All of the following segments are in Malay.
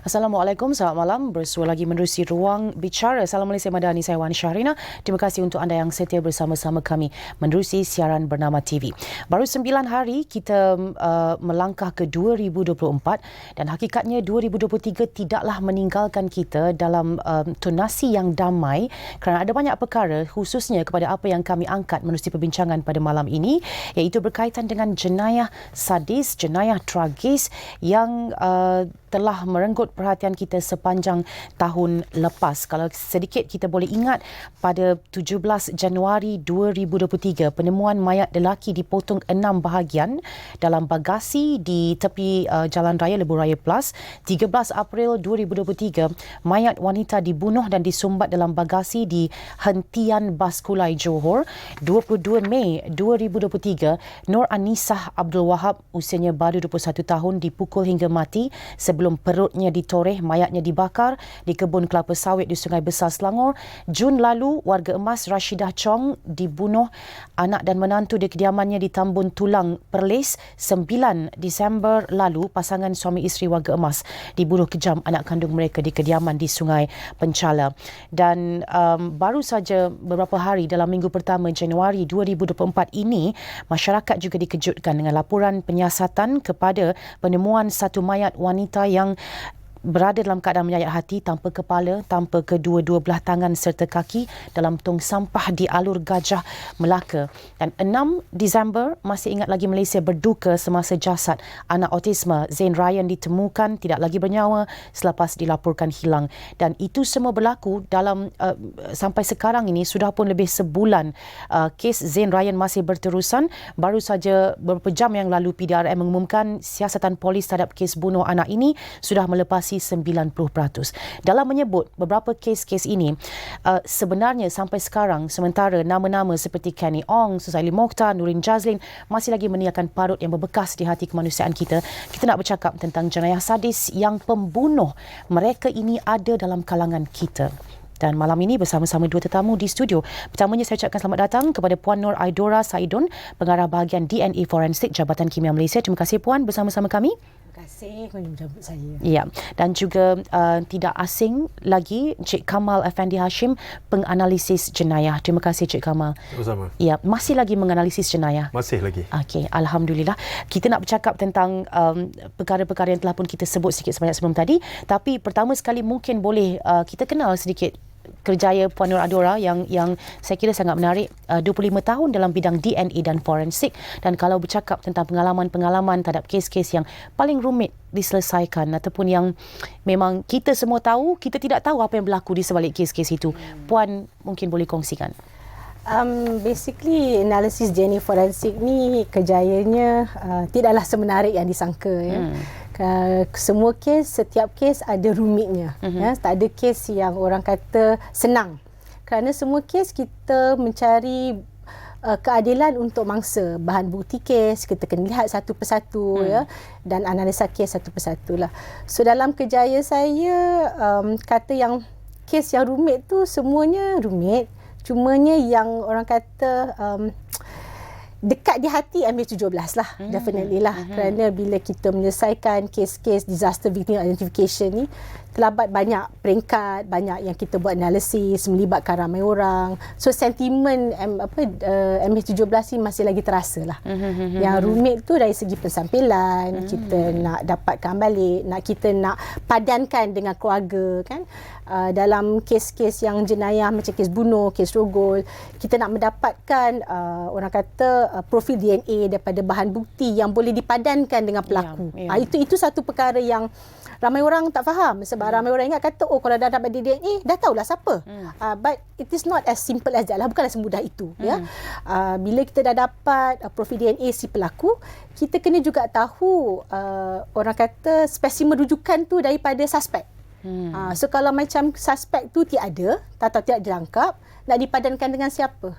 Assalamualaikum, selamat malam. Bersua lagi menerusi Ruang Bicara. Salam Malaysia Madani, saya Wan Syahrina. Terima kasih untuk anda yang setia bersama-sama kami menerusi siaran Bernama TV. Baru 9 hari kita melangkah ke 2024 dan hakikatnya 2023 tidaklah meninggalkan kita dalam tonasi yang damai kerana ada banyak perkara khususnya kepada apa yang kami angkat menerusi perbincangan pada malam ini, iaitu berkaitan dengan jenayah sadis, jenayah tragis yang telah merenggut perhatian kita sepanjang tahun lepas. Kalau sedikit kita boleh ingat, pada 17 Januari 2023, penemuan mayat lelaki dipotong 6 bahagian dalam bagasi di tepi Jalan Raya Lebuh Raya Plus. 13 April 2023, mayat wanita dibunuh dan disumbat dalam bagasi di hentian bas Kulai Johor. 22 Mei 2023, Nur Anisah Abdul Wahab, usianya baru 21 tahun, dipukul hingga mati sebelum perutnya ditoreh, mayatnya dibakar di kebun kelapa sawit di Sungai Besar, Selangor. Jun lalu, warga emas Rashidah Chong dibunuh anak dan menantu di kediamannya di Tambun Tulang, Perlis. 9 Disember lalu, pasangan suami isteri warga emas dibunuh kejam anak kandung mereka di kediaman di Sungai Penchala. Dan baru saja beberapa hari dalam minggu pertama Januari 2024 ini, masyarakat juga dikejutkan dengan laporan penyiasatan kepada penemuan satu mayat wanita yang berada dalam keadaan menyayat hati, tanpa kepala, tanpa kedua-dua belah tangan serta kaki dalam tong sampah di Alur Gajah, Melaka. Dan 6 Disember, masih ingat lagi Malaysia berduka semasa jasad anak autisma Zain Ryan ditemukan tidak lagi bernyawa selepas dilaporkan hilang. Dan itu semua berlaku dalam sampai sekarang ini sudah pun lebih sebulan. Kes Zain Ryan masih berterusan. Baru saja beberapa jam yang lalu PDRM mengumumkan siasatan polis terhadap kes bunuh anak ini sudah melepasi 90%. Dalam menyebut beberapa kes-kes ini, sebenarnya sampai sekarang, sementara nama-nama seperti Kenny Ong, Suzaili Mokhtar, Nurin Jazlin masih lagi meniakan parut yang berbekas di hati kemanusiaan kita. Kita nak bercakap tentang jenayah sadis yang pembunuh mereka ini ada dalam kalangan kita. Dan malam ini bersama-sama dua tetamu di studio. Pertamanya saya ucapkan selamat datang kepada Puan Nur Aidora Saidun, Pengarah Bahagian DNA Forensik Jabatan Kimia Malaysia. Terima kasih Puan bersama-sama kami. Terima kasih kerana menjemput saya. Ya, dan juga tidak asing lagi Cik Kamal Effendi Hashim, penganalisis jenayah. Terima kasih Cik Kamal. Sama-sama. Ya, masih lagi menganalisis jenayah. Masih lagi. Okey, alhamdulillah. Kita nak bercakap tentang perkara-perkara yang telah pun kita sebut sikit sebanyak sebelum tadi, tapi pertama sekali mungkin boleh kita kenal sedikit kerjaya Puan Nur Aidora yang saya kira sangat menarik. 25 tahun dalam bidang DNA dan forensik, dan kalau bercakap tentang pengalaman-pengalaman terhadap kes-kes yang paling rumit diselesaikan ataupun yang memang kita semua tahu, kita tidak tahu apa yang berlaku di sebalik kes-kes itu, Puan mungkin boleh kongsikan. Basically analisis DNA forensik ni kejayanya tidaklah semenarik yang disangka ya. Semua kes, setiap kes ada rumitnya. Ya, tak ada kes yang orang kata senang. Kerana semua kes kita mencari keadilan untuk mangsa. Bahan bukti kes kita kena lihat satu persatu ya, dan analisa kes satu persatu lah. So dalam kerjaya saya, kata yang kes yang rumit tu semuanya rumit. Cumanya yang orang kata dekat di hati MH17 lah, definitely lah. Kerana bila kita menyelesaikan kes-kes disaster victim identification ni, terdapat banyak peringkat, banyak yang kita buat analisis, melibatkan ramai orang. So sentimen MH17 ni masih lagi terasa lah. Yang rumit tu dari segi pensampilan, kita nak dapatkan balik, kita nak padankan dengan keluarga kan. Dalam kes-kes yang jenayah macam kes bunuh, kes rogol, kita nak mendapatkan orang kata profil DNA daripada bahan bukti yang boleh dipadankan dengan pelaku. Itu satu perkara yang ramai orang tak faham, sebab ramai orang ingat kata kalau dah dapat DNA dah tahulah siapa. But it is not as simple as that lah, bukanlah semudah itu ya. Bila kita dah dapat profil DNA si pelaku, kita kena juga tahu orang kata spesimen rujukan tu daripada suspek. So kalau macam suspek tu tiada, tak dirangkap, nak dipadankan dengan siapa?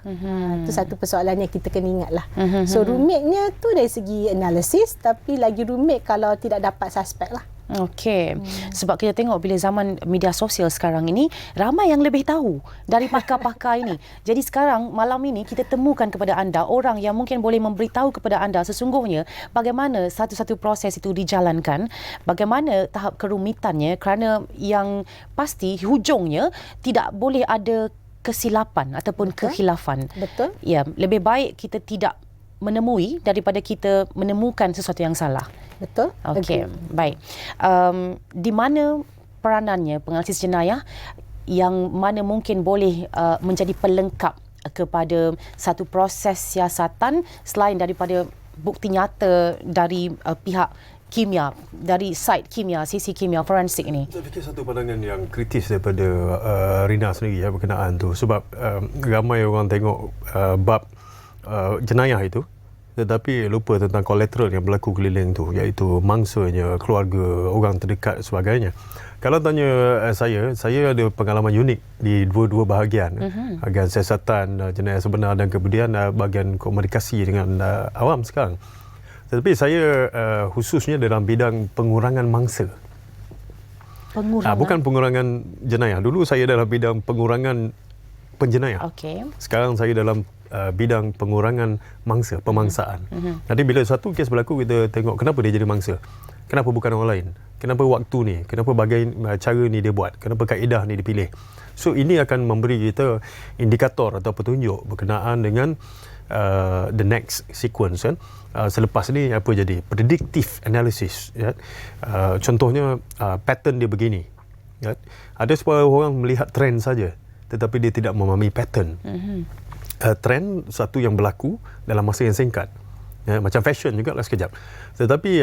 Itu satu persoalan yang kita kena ingat lah. So rumitnya tu dari segi analisis, tapi lagi rumit kalau tidak dapat suspek lah. Okey. Sebab kita tengok bila zaman media sosial sekarang ini, ramai yang lebih tahu dari pakar-pakar ini. Jadi sekarang malam ini kita temukan kepada anda orang yang mungkin boleh memberitahu kepada anda sesungguhnya bagaimana satu-satu proses itu dijalankan, bagaimana tahap kerumitannya, kerana yang pasti hujungnya tidak boleh ada kesilapan ataupun kekhilafan. Betul. Ya, lebih baik kita tidak menemui daripada kita menemukan sesuatu yang salah. Betul. Okey, baik. Di mana peranannya penganalisis jenayah yang mana mungkin boleh menjadi pelengkap kepada satu proses siasatan selain daripada bukti nyata dari pihak kimia, dari site kimia, sisi kimia forensik ini? Saya fikir satu pandangan yang kritis daripada Rina sendiri berkenaan tu, sebab ramai orang tengok bab jenayah itu tetapi lupa tentang kolateral yang berlaku keliling tu, iaitu mangsanya, keluarga, orang terdekat sebagainya. Kalau tanya saya ada pengalaman unik di dua-dua bahagian. Bahagian siasatan, jenayah sebenar, dan kemudian bahagian komunikasi dengan awam sekarang. Tetapi saya khususnya dalam bidang pengurangan mangsa. Bukan pengurangan jenayah. Dulu saya dalam bidang pengurangan penjenayah. Sekarang saya dalam bidang pengurangan mangsa, pemangsaan. Jadi bila satu kes berlaku, kita tengok kenapa dia jadi mangsa. Kenapa bukan orang lain? Kenapa waktu ni? Kenapa cara ni dia buat? Kenapa kaedah ni dipilih? So ini akan memberi kita indikator atau petunjuk berkenaan dengan the next sequence kan. Selepas ni apa jadi? Predictive analysis. Ya? Contohnya pattern dia begini. Ya? Ada sebahagian orang melihat trend saja, tetapi dia tidak memahami pattern. Trend satu yang berlaku dalam masa yang singkat, ya, macam fashion juga lah sekejap. Tetapi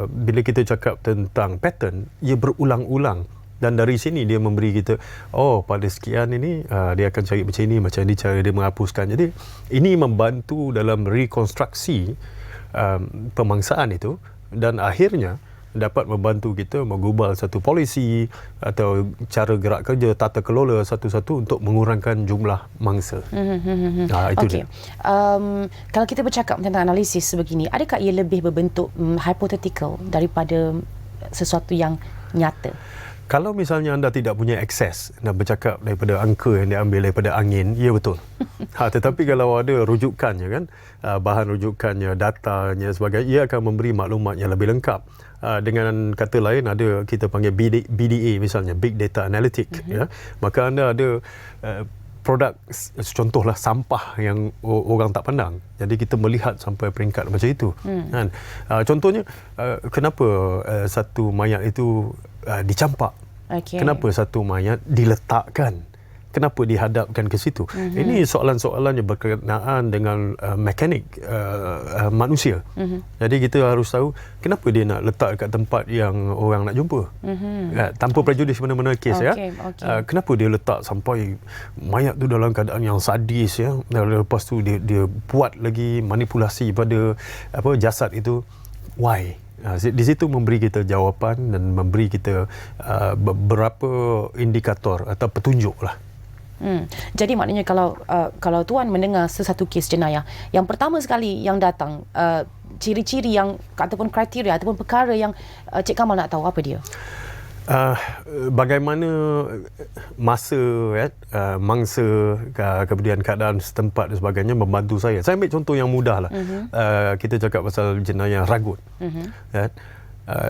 bila kita cakap tentang pattern, ia berulang-ulang, dan dari sini dia memberi kita, pada sekian ini dia akan cari macam ini, macam ini cara dia menghapuskan. Jadi ini membantu dalam rekonstruksi pemangsaan itu, dan akhirnya dapat membantu kita menggubal satu polisi atau cara gerak kerja, tata kelola satu-satu untuk mengurangkan jumlah mangsa. Itu dia. Kalau kita bercakap tentang analisis sebegini, adakah ia lebih berbentuk hypothetical daripada sesuatu yang nyata? Kalau misalnya anda tidak punya akses nak bercakap daripada angka yang diambil daripada angin, ya betul. Tetapi kalau ada rujukannya kan, bahan rujukannya, datanya sebagainya, ia akan memberi maklumat yang lebih lengkap. Dengan kata lain, ada kita panggil BDA misalnya, Big Data Analytic. Ya, maka anda ada produk, contohlah sampah yang orang tak pandang. Jadi kita melihat sampai peringkat macam itu. Kan? Contohnya, kenapa satu mayat itu dicampak? Kenapa satu mayat diletakkan? Kenapa dihadapkan ke situ? Ini soalan-soalan yang berkenaan dengan mekanik manusia. Jadi kita harus tahu kenapa dia nak letak dekat tempat yang orang nak jumpa. Tanpa prejudis mana-mana kes. Kenapa dia letak sampai mayat tu dalam keadaan yang sadis, ya. Lepas tu dia buat lagi manipulasi pada jasad itu. Why? Di situ memberi kita jawapan dan memberi kita beberapa indikator atau petunjuk lah. Jadi maknanya kalau tuan mendengar sesuatu kes jenayah, yang pertama sekali yang datang, ciri-ciri yang ataupun kriteria ataupun perkara yang Cik Kamal nak tahu, apa dia? Bagaimana masa, mangsa, kemudian keadaan setempat dan sebagainya membantu saya. Saya ambil contoh yang mudah lah. Kita cakap pasal jenayah ragut.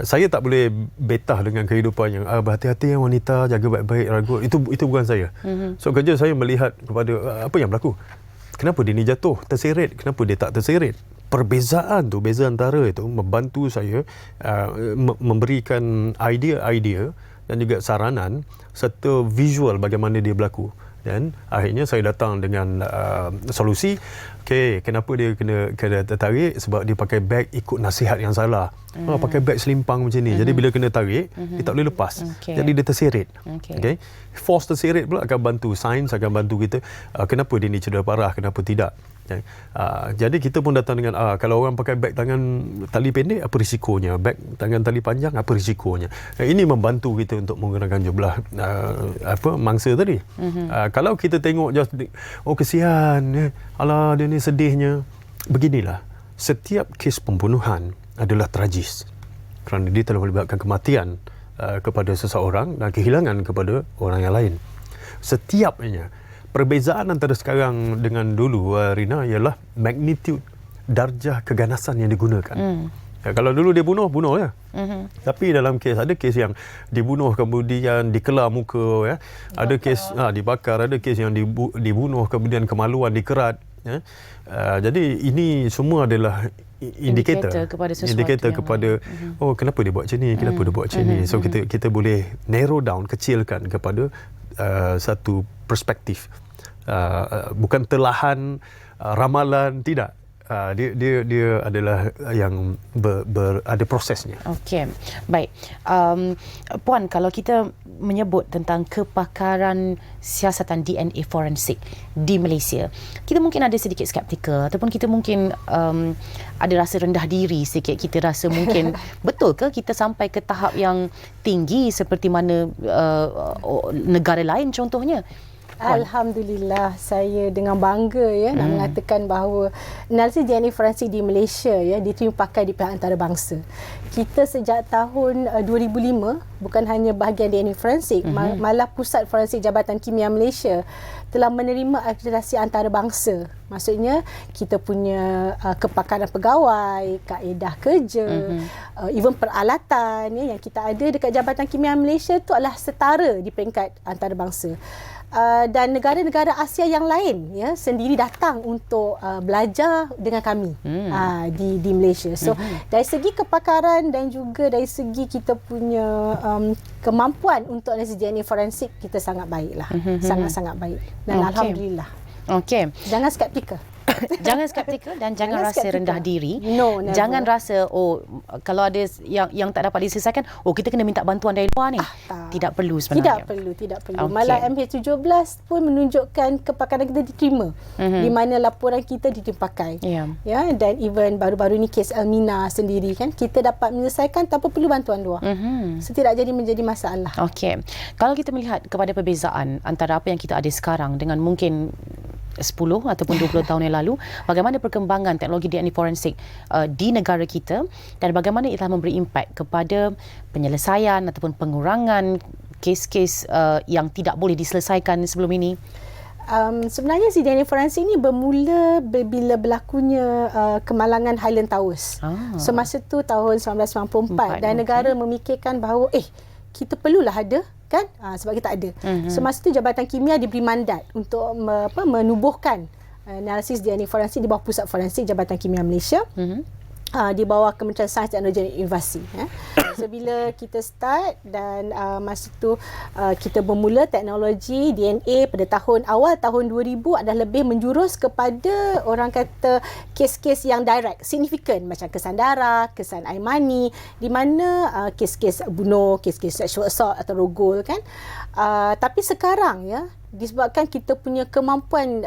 Saya tak boleh betah dengan kehidupan yang berhati-hati yang wanita, jaga baik-baik ragut. Itu bukan saya. So kerja saya melihat kepada apa yang berlaku. Kenapa dia ni jatuh, terseret, kenapa dia tak terseret. Perbezaan tu, beza antara itu membantu saya memberikan idea-idea dan juga saranan serta visual bagaimana dia berlaku. Dan akhirnya saya datang dengan solusi. Kenapa dia kena tertarik? Sebab dia pakai beg ikut nasihat yang salah. Pakai beg selimpang macam ni. Jadi bila kena tarik, dia tak boleh lepas. Jadi dia terseret. Force terseret pula akan bantu. Sains akan bantu kita. Kenapa dia ni cedera parah, kenapa tidak. Jadi kita pun datang dengan kalau orang pakai beg tangan tali pendek, apa risikonya, beg tangan tali panjang, apa risikonya. Ini membantu kita untuk menggunakan jumlah mangsa tadi. Kalau kita tengok just kesian, alah dia ni sedihnya, beginilah, setiap kes pembunuhan adalah tragis kerana dia telah melibatkan kematian kepada seseorang dan kehilangan kepada orang yang lain. Setiapnya. Perbezaan antara sekarang dengan dulu, Rina, ialah magnitude, darjah keganasan yang digunakan. Kalau dulu dia bunuh ya. Tapi dalam kes, ada kes yang dibunuh kemudian dikelar muka, ya. Ada kes dibakar, ada kes yang dibunuh kemudian kemaluan dikerat. Ya. Jadi ini semua adalah indikator kepada kenapa dia buat macam ni, kenapa dia buat macam ni. So kita boleh narrow down, kecilkan kepada satu perspektif. Bukan telahan, ramalan, tidak. Dia adalah yang ada prosesnya. Okey, baik. Puan, kalau kita menyebut tentang kepakaran siasatan DNA forensik di Malaysia, kita mungkin ada sedikit skeptikal ataupun kita mungkin ada rasa rendah diri sikit. Kita rasa mungkin betul ke kita sampai ke tahap yang tinggi seperti mana negara lain contohnya? Alhamdulillah, saya dengan bangga nak mengatakan bahawa analisis DNA forensik di Malaysia diterima pakai di pihak antarabangsa. Kita sejak tahun 2005 bukan hanya bahagian DNA forensik, malah Pusat Forensik Jabatan Kimia Malaysia telah menerima akreditasi antarabangsa. Maksudnya kita punya kepakaran pegawai, kaedah kerja, even peralatan yang kita ada dekat Jabatan Kimia Malaysia tu adalah setara di peringkat antarabangsa. Dan negara-negara Asia yang lain sendiri datang untuk belajar dengan kami di Malaysia. So dari segi kepakaran dan juga dari segi kita punya kemampuan untuk analisis DNA forensik, kita sangat baiklah. Sangat-sangat baik. Dan alhamdulillah. Okey. Jangan skeptikal. Jangan skeptikal dan jangan rasa rendah diri. No, never. Jangan rasa kalau ada yang tak dapat diselesaikan, kita kena minta bantuan dari luar ni. Tidak perlu sebenarnya. Tidak perlu. Okay. Malah MH17 pun menunjukkan kepakaran kita diterima. Di mana laporan kita diterima pakai. Dan even baru-baru ni kes Elmina sendiri kan, kita dapat menyelesaikan tanpa perlu bantuan luar. So tidak jadi menjadi masalah. Okey. Kalau kita melihat kepada perbezaan antara apa yang kita ada sekarang dengan mungkin 10 ataupun 20 tahun yang lalu, bagaimana perkembangan teknologi DNA forensik di negara kita dan bagaimana ia telah memberi impak kepada penyelesaian ataupun pengurangan kes-kes yang tidak boleh diselesaikan sebelum ini? Sebenarnya DNA forensik ini bermula bila berlakunya kemalangan Highland Towers. Semasa tu tahun 1994 dan negara memikirkan bahawa kita perlulah ada kan, sebab kita ada. Semasa tu Jabatan Kimia diberi mandat untuk menubuhkan analisis DNA forensik di bawah Pusat Forensik Jabatan Kimia Malaysia. Di bawah Kementerian Sains, Teknologi dan Inovasi. So bila kita start dan masa tu kita bermula teknologi DNA pada awal tahun 2000 adalah lebih menjurus kepada orang kata kes-kes yang direct, signifikan macam kesan darah, kesan air mani, di mana kes-kes bunuh, kes-kes sexual assault atau rogol kan. Tapi sekarang disebabkan kita punya kemampuan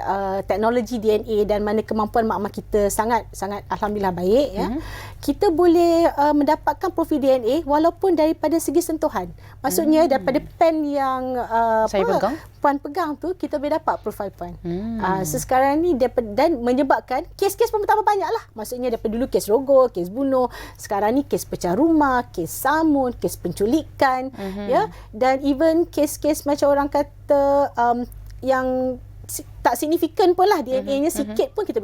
teknologi DNA dan mana kemampuan maklumat kita sangat alhamdulillah baik kita boleh mendapatkan profil DNA walaupun daripada segi sentuhan. Maksudnya daripada pen yang Puan pegang tu, kita boleh dapat profil Puan. So sekarang ni dan menyebabkan kes-kes pun bertambah banyak lah. Maksudnya daripada dulu kes rogol, kes bunuh, sekarang ni kes pecah rumah, kes samun, kes penculikan, dan even kes-kes macam orang kata yang tak signifikan pun lah DNA-nya sikit pun kita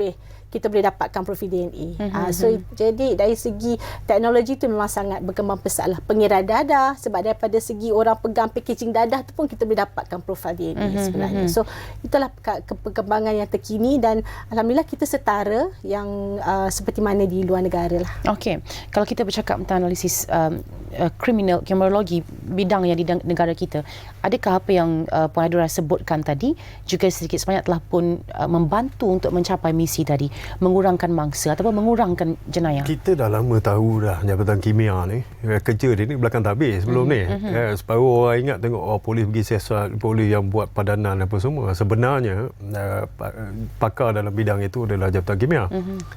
boleh dapatkan profil DNA. So jadi dari segi teknologi tu memang sangat berkembang pesat lah. Pengira dadah, sebab daripada segi orang pegang packaging dadah tu pun kita boleh dapatkan profil DNA sebenarnya. So itulah perkembangan yang terkini dan alhamdulillah kita setara yang seperti mana di luar negara lah. Okey. Kalau kita bercakap tentang analisis kriminologi bidang yang di negara kita, adakah apa yang Puan Adura sebutkan tadi juga sedikit sebanyak telah pun membantu untuk mencapai misi tadi? mengurangkan mangsa ataupun mengurangkan jenayah? Kita dah lama tahu dah Jabatan Kimia ni kerja dia ni belakang tabir sebelum ni. Separuh orang ingat tengok polis pergi siasat, polis yang buat padanan apa semua. Sebenarnya pakar dalam bidang itu adalah Jabatan Kimia.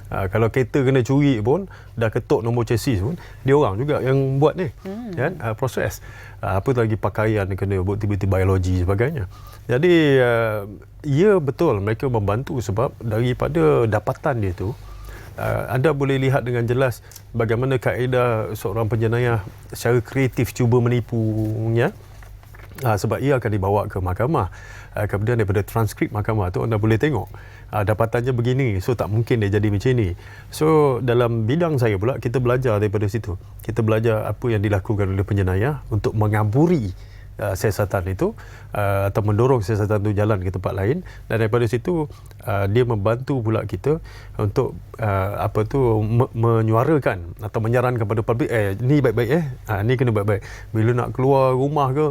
Kalau kereta kena curi pun, dah ketuk nombor chassis pun, dia orang juga yang buat ni. Kan? Proses. Apa lagi pakaian kena bukti-bukti biologi sebagainya. Jadi ya betul mereka membantu sebab daripada dapatan dia tu anda boleh lihat dengan jelas bagaimana kaedah seorang penjenayah secara kreatif cuba menipunya. Sebab ia akan dibawa ke mahkamah. Kemudian daripada transkrip mahkamah tu anda boleh tengok dapatannya begini, so tak mungkin dia jadi macam ni. So dalam bidang saya pula kita belajar daripada situ. Kita belajar apa yang dilakukan oleh penjenayah untuk mengaburi siasatan itu atau mendorong siasatan itu jalan ke tempat lain, dan daripada situ dia membantu pula kita untuk menyuarakan atau menyarankan kepada publik ni baik-baik ni kena baik-baik. Bila nak keluar rumah ke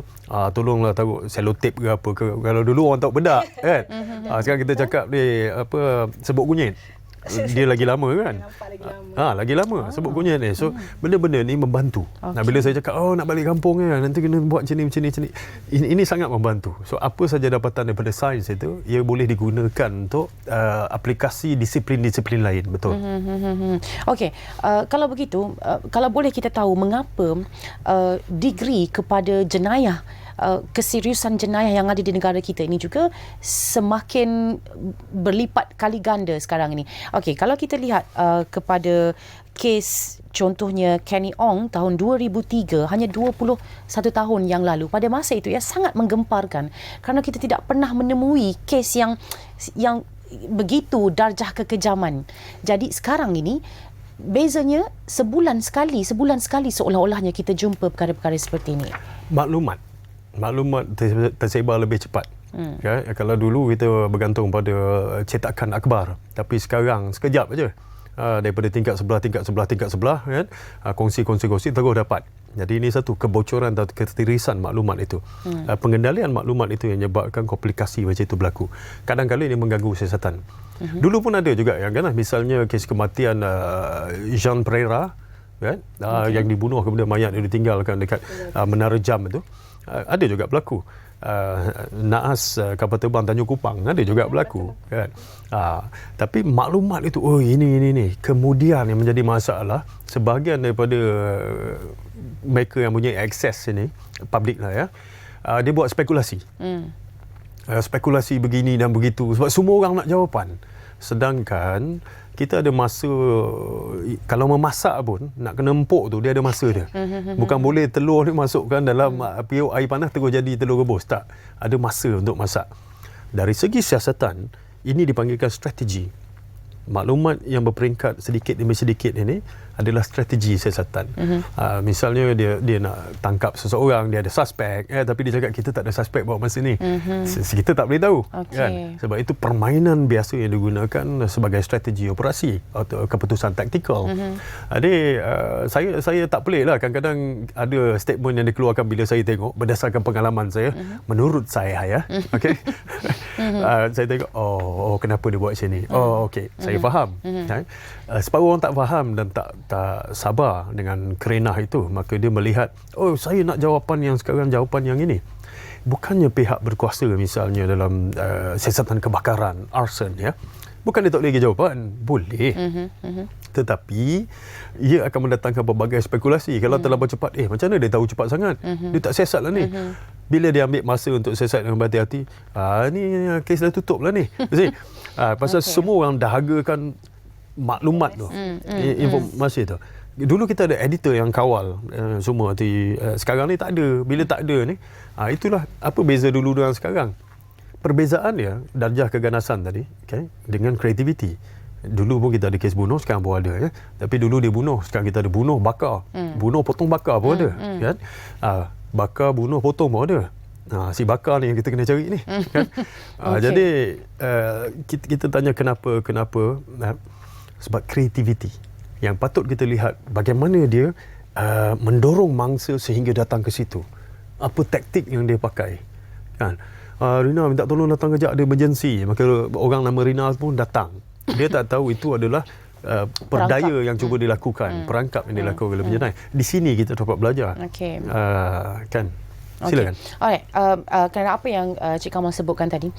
tolonglah taruh selotip ke apa ke. Kalau dulu orang tahu bedak kan. Sekarang kita cakap ni sebut kunyit. Dia lagi lama kan? Lagi lama sebut kunyit ni. So benda-benda ni membantu. Bila saya cakap nak balik kampung nanti kena buat macam ni. Ini sangat membantu. So apa saja dapatan daripada sains itu, ia boleh digunakan untuk aplikasi disiplin-disiplin lain. Betul. Okey, kalau begitu, kalau boleh kita tahu mengapa degree kepada jenayah, keseriusan jenayah yang ada di negara kita ini juga semakin berlipat kali ganda sekarang ini. Okey, kalau kita lihat kepada kes contohnya Kenny Ong tahun 2003, hanya 21 tahun yang lalu. Pada masa itu sangat menggemparkan kerana kita tidak pernah menemui kes yang begitu darjah kekejaman. Jadi sekarang ini bezanya sebulan sekali seolah-olahnya kita jumpa perkara-perkara seperti ini. Maklumat tersebar lebih cepat. Kalau dulu kita bergantung pada cetakan akhbar, tapi sekarang sekejap aja daripada tingkat sebelah kan, kongsi terus dapat. Jadi ini satu kebocoran atau ketirisan maklumat itu. Pengendalian maklumat itu yang menyebabkan komplikasi macam itu berlaku. Kadang-kadang ini mengganggu siasatan. Dulu pun ada juga yang kan, misalnya kes kematian Jean Pereira kan, yang dibunuh kemudian mayat dia ditinggalkan dekat Menara Jam itu. Ada juga berlaku. Naas kapal terbang Tanjung Kupang ada juga berlaku kan. Tapi maklumat itu ini kemudian yang menjadi masalah, sebahagian daripada mereka yang punya akses ini public lah dia buat spekulasi. Spekulasi begini dan begitu sebab semua orang nak jawapan. Sedangkan kita ada masa, kalau memasak pun nak kena empuk tu dia ada masa dia. Bukan boleh telur ni masukkan dalam periuk air panas terus jadi telur rebus. Tak, ada masa untuk masak. Dari segi siasatan, ini dipanggilkan strategi. Maklumat yang berperingkat sedikit demi sedikit ini adalah strategi siasatan. Misalnya dia nak tangkap seseorang, dia ada suspek tapi dia cakap kita tak ada suspek buat masa ni. Kita tak boleh tahu kan? Sebab itu permainan biasa yang digunakan sebagai strategi operasi atau keputusan taktikal. Jadi saya tak pelik lah, kadang-kadang ada statement yang dikeluarkan bila saya tengok berdasarkan pengalaman saya, menurut saya saya tengok kenapa dia buat macam ni. Okey, saya faham. Separuh orang tak faham dan tak sabar dengan kerenah itu, maka dia melihat saya nak jawapan yang sekarang, jawapan yang ini. Bukannya pihak berkuasa misalnya dalam siasatan kebakaran, arson bukan dia tak boleh bagi jawapan, boleh. Tetapi ia akan mendatangkan pelbagai spekulasi. Kalau terlalu cepat, macam mana dia tahu cepat sangat? Dia tak siasat lah ni. Bila dia ambil masa untuk siasat dengan berhati-hati, ni kes dah tutup lah ni. Pasal semua orang dahagakan maklumat tu, informasi tu. Dulu kita ada editor yang kawal semua. Sekarang ni tak ada. Bila tak ada ni, itulah apa beza dulu dengan sekarang. Perbezaan dia darjah keganasan tadi, dengan kreativiti. Dulu pun kita ada kes bunuh, sekarang pun ada Tapi dulu dia bunuh, sekarang kita ada bunuh bakar. Bunuh potong bakar pun ada kan. Bakar bunuh potong pun ada. Si bakar ni yang kita kena cari ni kan. Jadi kita tanya kenapa sebab kreativiti yang patut kita lihat bagaimana dia mendorong mangsa sehingga datang ke situ. Apa taktik yang dia pakai kan. Rina minta tolong datang kejap, ada emergency, maka orang nama Rina pun datang Dia tak tahu itu adalah perdaya yang cuba dilakukan, perangkap yang dilakukan oleh penjenayah. Di sini kita dapat belajar. Okey. Kan? Silakan. Okay. Alright. Kerana apa yang Cik Kamal sebutkan tadi,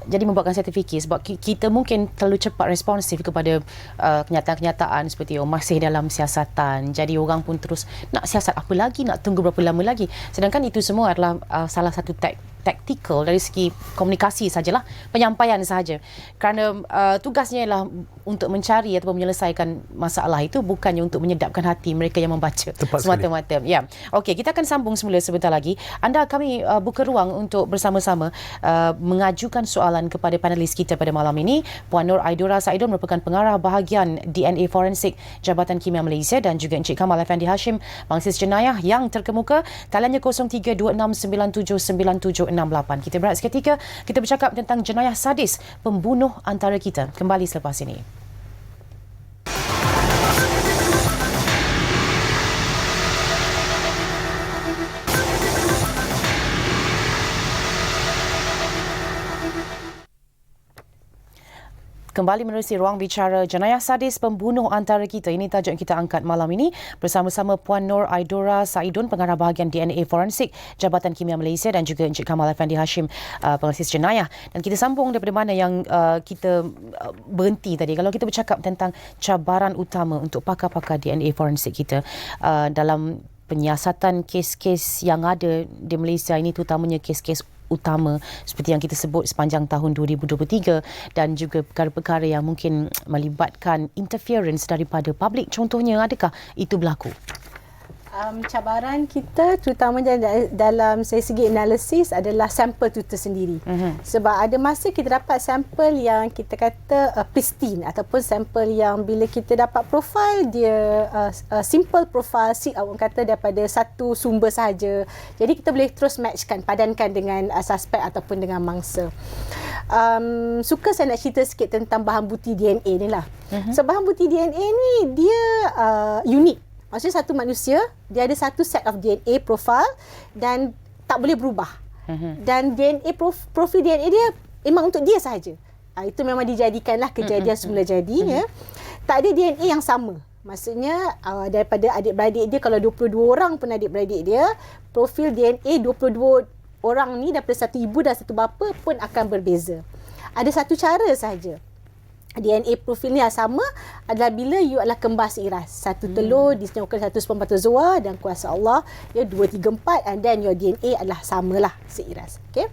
jadi membuatkan saya terfikir sebab kita mungkin terlalu cepat responsif kepada kenyataan-kenyataan seperti masih dalam siasatan. Jadi orang pun terus nak siasat apa lagi, nak tunggu berapa lama lagi. Sedangkan itu semua adalah salah satu taktikal dari segi komunikasi sajalah, penyampaian sahaja. Kerana tugasnya ialah untuk mencari ataupun menyelesaikan masalah itu, bukannya untuk menyedapkan hati mereka yang membaca semata-mata. Ya. Okey, kita akan sambung semula sebentar lagi. Kami buka ruang untuk bersama-sama mengajukan soalan kepada panelis kita pada malam ini. Puan Nur Aidura Saidun merupakan pengarah bahagian DNA Forensik Jabatan Kimia Malaysia dan juga Encik Kamal Effendi Hashim, Bangsis Jenayah yang terkemuka. Taliannya 0326979768. Kita berehat seketika, kita bercakap tentang jenayah sadis pembunuh antara kita. Kembali selepas ini. Kembali menerusi ruang bicara jenayah sadis pembunuh antara kita. Ini tajuk yang kita angkat malam ini bersama-sama Puan Nur Aidura Saidun, pengarah bahagian DNA Forensik Jabatan Kimia Malaysia dan juga Encik Kamal Effendi Hashim, pengasis jenayah. Dan kita sambung daripada mana yang kita berhenti tadi. Kalau kita bercakap tentang cabaran utama untuk pakar-pakar DNA Forensik kita dalam penyiasatan kes-kes yang ada di Malaysia ini, terutamanya kes-kes utama seperti yang kita sebut sepanjang tahun 2023 dan juga perkara-perkara yang mungkin melibatkan interference daripada publik. Contohnya, adakah itu berlaku? Cabaran kita terutama dalam segi analisis adalah sampel itu tersendiri. Sebab ada masa kita dapat sampel yang kita kata pristine ataupun sampel yang bila kita dapat profil dia simple profile, orang kata daripada satu sumber sahaja. Jadi kita boleh terus matchkan, padankan dengan suspek ataupun dengan mangsa. Suka saya nak cerita sikit tentang bahan bukti DNA ni lah. So bahan bukti DNA ni dia unik. Maksudnya satu manusia, dia ada satu set of DNA profile dan tak boleh berubah. Dan DNA profil DNA dia memang untuk dia sahaja. Itu memang dijadikanlah kejadian semula jadi. Ya. Tak ada DNA yang sama. Maksudnya daripada adik-beradik dia, kalau 22 orang pun adik-beradik dia, profil DNA 22 orang ni daripada satu ibu dan satu bapa pun akan berbeza. Ada satu cara sahaja. DNA profil ni yang sama adalah bila you adalah kembar seiras. Satu telur disenyumkan satu spermatozoa dan kuasa Allah, 2, 3, 4 and then your DNA adalah samalah seiras. Okay?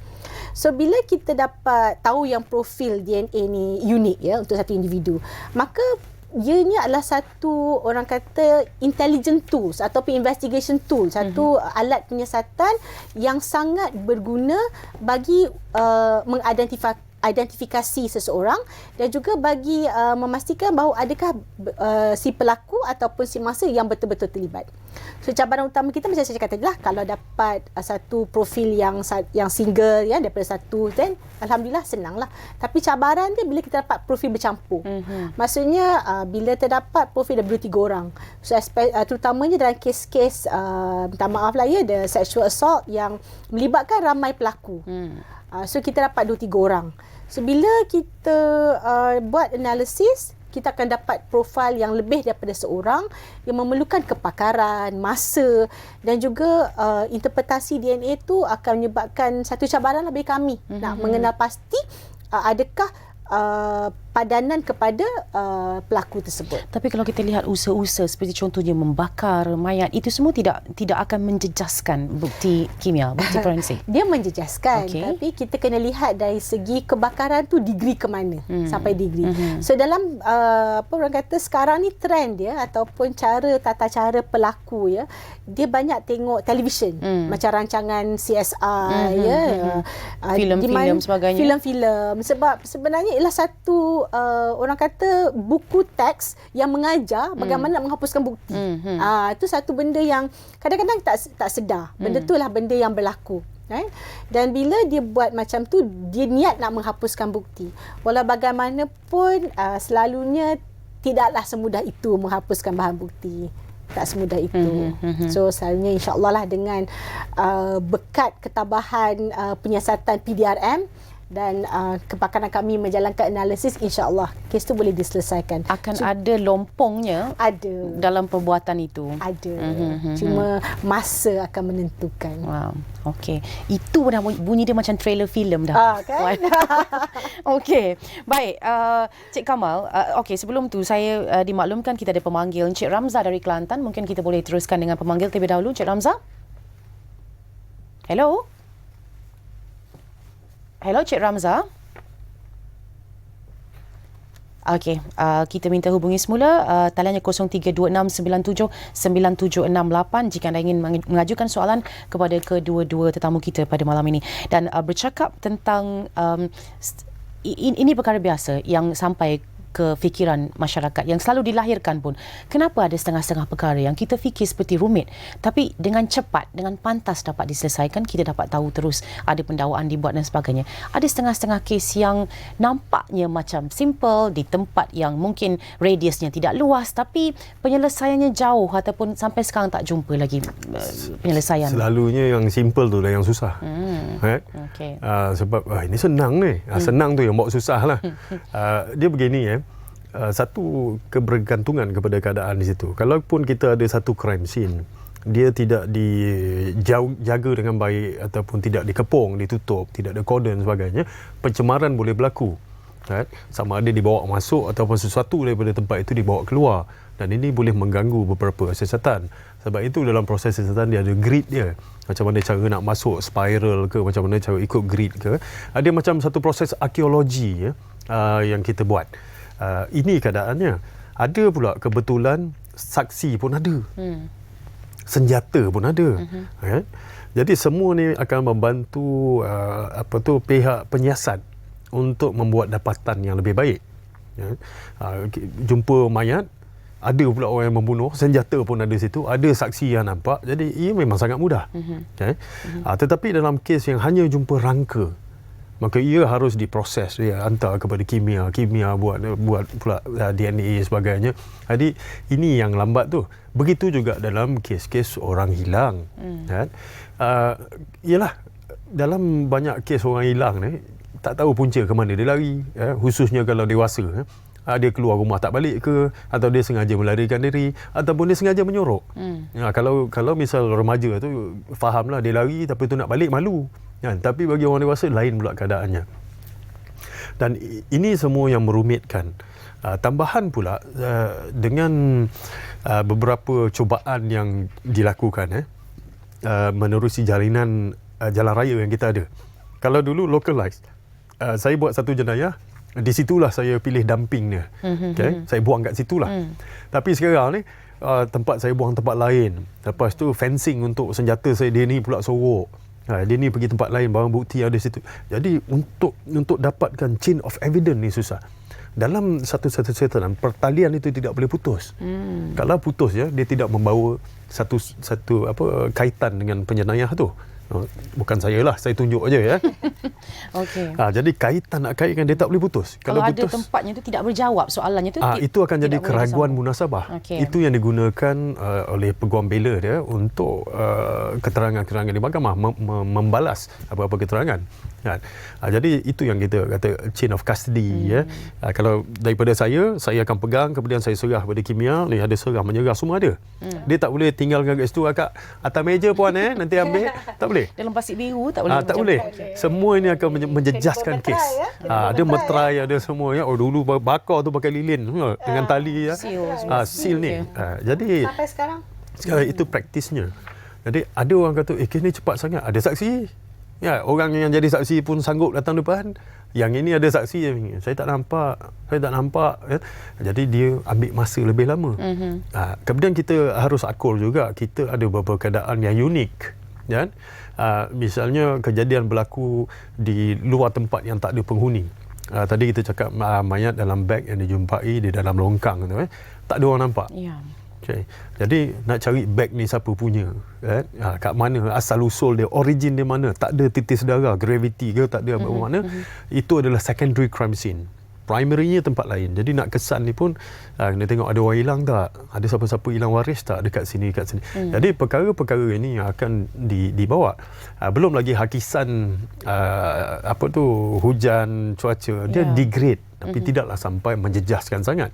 So bila kita dapat tahu yang profil DNA ni unik ya untuk satu individu, maka ianya adalah satu orang kata intelligent tools ataupun investigation tool, satu alat penyiasatan yang sangat berguna bagi identifikasi seseorang dan juga bagi memastikan bahawa adakah si pelaku ataupun si mangsa yang betul-betul terlibat. So cabaran utama kita macam saya cakap tadi lah, kalau dapat satu profil yang single ya daripada satu, then alhamdulillah senanglah. Tapi cabaran dia bila kita dapat profil bercampur. Maksudnya bila terdapat profil daripada 3 orang. So terutamanya dalam kes-kes minta maaf lah ya, the sexual assault yang melibatkan ramai pelaku. So kita dapat 2-3 orang. So bila kita buat analisis, kita akan dapat profil yang lebih daripada seorang yang memerlukan kepakaran, masa dan juga interpretasi DNA itu akan menyebabkan satu cabaran bagi kami nak mengenal pasti adakah padanan kepada pelaku tersebut. Tapi kalau kita lihat usaha-usaha seperti contohnya membakar mayat, itu semua tidak akan menjejaskan bukti kimia, bukti forensik. Dia menjejaskan, tapi kita kena lihat dari segi kebakaran tu degree ke mana sampai degree. So dalam apa orang kata sekarang ni trend dia ataupun tata cara pelaku ya, dia banyak tengok televisyen macam rancangan CSI ya, filem-filem sebagainya. Filem-filem sebab sebenarnya ialah satu orang kata buku teks yang mengajar bagaimana nak menghapuskan bukti. Itu satu benda yang kadang-kadang tak sedar. Benda tu lah benda yang berlaku. Dan bila dia buat macam tu, dia niat nak menghapuskan bukti. Walau bagaimanapun selalunya tidaklah semudah itu menghapuskan bahan bukti. Tak semudah itu. So selalunya insya-Allah lah dengan berkat ketabahan penyiasatan PDRM dan kepakaran kami menjalankan analisis, insya-Allah kes tu boleh diselesaikan. Akan ada lompongnya dalam perbuatan itu. Ada. Cuma masa akan menentukan. Wow. Okey. Itu dah bunyi dia macam trailer filem dah. Kan? Okey. Baik, Cik Kamal, okey, sebelum tu saya dimaklumkan kita ada pemanggil Encik Ramza dari Kelantan. Mungkin kita boleh teruskan dengan pemanggil terlebih dahulu. Encik Ramza? Hello? Hello, Cik Ramza? Okey, kita minta hubungi semula. Taliannya 0326979768 jika anda ingin mengajukan soalan kepada kedua-dua tetamu kita pada malam ini. Dan bercakap tentang ini perkara biasa yang sampai ke fikiran masyarakat yang selalu dilahirkan pun. Kenapa ada setengah-setengah perkara yang kita fikir seperti rumit, tapi dengan cepat, dengan pantas dapat diselesaikan, kita dapat tahu terus ada pendakwaan dibuat dan sebagainya. Ada setengah-setengah kes yang nampaknya macam simple di tempat yang mungkin radiusnya tidak luas, tapi penyelesaiannya jauh ataupun sampai sekarang tak jumpa lagi penyelesaian. Selalunya yang simple tu lah yang susah. Okay. Sebab ini senang ni. Senang tu yang bawa susah lah. Dia begini satu kebergantungan kepada keadaan di situ. Kalaupun kita ada satu crime scene, dia tidak dijaga dengan baik ataupun tidak dikepung, ditutup, tidak ada korden dan sebagainya, pencemaran boleh berlaku. Right? Sama ada dibawa masuk ataupun sesuatu daripada tempat itu dibawa keluar, dan ini boleh mengganggu beberapa siasatan. Sebab itu dalam proses siasatan dia ada grid dia. Macam mana cara nak masuk spiral ke, macam mana cara ikut grid ke. Ada macam satu proses arkeologi yang kita buat. Ini keadaannya. Ada pula kebetulan saksi pun ada. Senjata pun ada. Jadi semua ni akan membantu pihak penyiasat untuk membuat dapatan yang lebih baik. Jumpa mayat, ada pula orang yang membunuh, senjata pun ada situ, ada saksi yang nampak. Jadi ia memang sangat mudah. Tetapi dalam kes yang hanya jumpa rangka, maka ia harus diproses, dia hantar kepada kimia buat pula DNA sebagainya. Jadi ini yang lambat tu. Begitu juga dalam kes-kes orang hilang. Ialah dalam banyak kes orang hilang ni tak tahu punca ke mana dia lari, khususnya kalau dewasa. Dia keluar rumah tak balik ke, atau dia sengaja melarikan diri, ataupun dia sengaja menyorok. Kalau misal remaja tu fahamlah dia lari tapi tu nak balik malu. Tapi bagi orang dewasa lain pula keadaannya. Dan ini semua yang merumitkan. Tambahan pula dengan beberapa cubaan yang dilakukan menerusi jalan raya yang kita ada. Kalau dulu localized, saya buat satu jenayah, di situlah saya pilih dumping dia. Saya buang kat situlah. Tapi sekarang ni tempat saya buang tempat lain. Lepas tu fencing untuk senjata saya, dia ni pula sorok. Dia ni pergi tempat lain, barang bukti ada situ. Jadi untuk dapatkan chain of evidence ni susah. Dalam satu siasatan, pertalian itu tidak boleh putus. Kalau putus dia tidak membawa satu kaitan dengan penjenayah tu. Bukan saya lah, saya tunjuk aja Okey. Jadi nak kaitkan dia tak boleh putus. Kalau putus, ada tempatnya tu tidak berjawab soalannya tu, itu akan jadi keraguan munasabah. Itu yang digunakan oleh peguam bela dia untuk keterangan-keterangan di mahkamah membalas apa-apa keterangan. Jadi itu yang kita kata chain of custody. Kalau daripada saya akan pegang, kemudian saya serah pada kimia, ni ada serah menyerah, semua ada. Dia tak boleh tinggalkan kat situ, akak atas meja puan nanti ambil. Tak boleh. Dalam plastik biru tak boleh. Tak boleh. Semua ini akan menjejaskan kes. Ada meterai, ada semua. Dulu bakar tu pakai lilin dengan tali. Seal ni. Jadi sampai sekarang itu praktisnya. Jadi ada orang kata, kes ni cepat sangat. Ada saksi. Orang yang jadi saksi pun sanggup datang depan. Yang ini ada saksi, saya tak nampak. Jadi dia ambil masa lebih lama. Kemudian kita harus akul juga, kita ada beberapa keadaan yang unik. Misalnya kejadian berlaku di luar tempat yang tak ada penghuni. Tadi kita cakap mayat dalam beg yang dijumpai di dalam longkang tu, tak ada orang nampak. Jadi nak cari beg ni siapa punya, kat mana, asal usul dia, origin dia mana, tak ada titis darah, gravity ke tak ada mana. Itu adalah secondary crime scene. primary-nya tempat lain. Jadi nak kesan ni pun kena tengok ada orang hilang tak, ada siapa-siapa hilang waris tak dekat sini, kat sini. Jadi perkara-perkara ini akan dibawa. Belum lagi hakisan hujan, cuaca, dia degrade tapi tidaklah sampai menjejaskan sangat.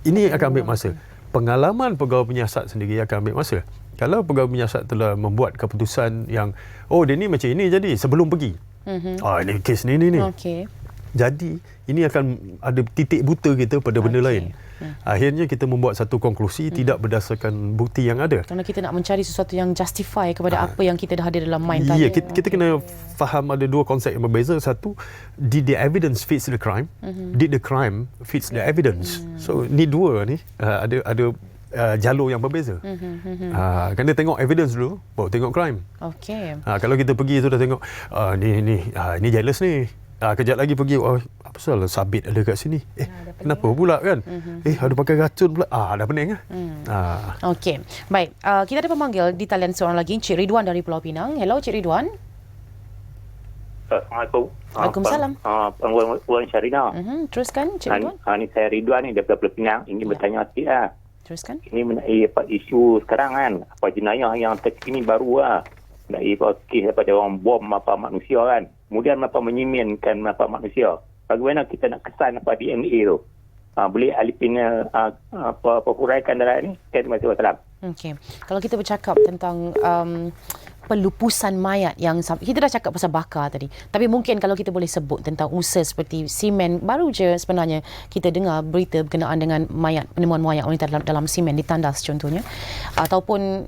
Ini akan ambil masa. Pengalaman pegawai penyiasat sendiri akan ambil masa. Kalau pegawai penyiasat telah membuat keputusan yang dia ni macam ini jadi sebelum pergi. Ini kes ni. Okey. Jadi ini akan ada titik buta kita pada benda lain. Akhirnya kita membuat satu konklusi tidak berdasarkan bukti yang ada. Kerana kita nak mencari sesuatu yang justify kepada apa yang kita dah ada dalam mind tadi. Ya, kita kena faham ada dua konsep yang berbeza. Satu, did the evidence fits the crime? Did the crime fits the evidence? So ni dua ni ada jalur yang berbeza. Kena tengok evidence dulu, baru tengok crime. Okey. Kalau kita pergi tu dah tengok ni jealous ni. Kejap lagi pergi, apa pasal sabit ada kat sini? Kenapa pula kan? Ada pakai racun pula. Dah pening lah. Okey. Baik, kita ada pemanggil di talian seorang lagi, Cik Ridwan dari Pulau Pinang. Hello Cik Ridwan. Assalamualaikum. Waalaikumsalam. Puan Syarina. Teruskan Cik Ridwan. Ni saya Ridwan ni daripada Pulau Pinang. Ingin bertanya sikit lah. Teruskan. Ini mengenai isu sekarang kan. Apa jenayah yang terkini baru lah. Mengenai kes daripada orang bom manusia kan. Kemudian menyiminkan manusia. Bagaimana kita nak kesan DNA tu? Boleh Alipin huraikan dalam ni? Terima kasih. Wassalam. Okey. Kalau kita bercakap tentang pelupusan mayat yang kita dah cakap pasal bakar tadi, tapi mungkin kalau kita boleh sebut tentang usaha seperti simen, baru je sebenarnya kita dengar berita berkenaan dengan penemuan mayat wanita dalam simen di tandas contohnya, ataupun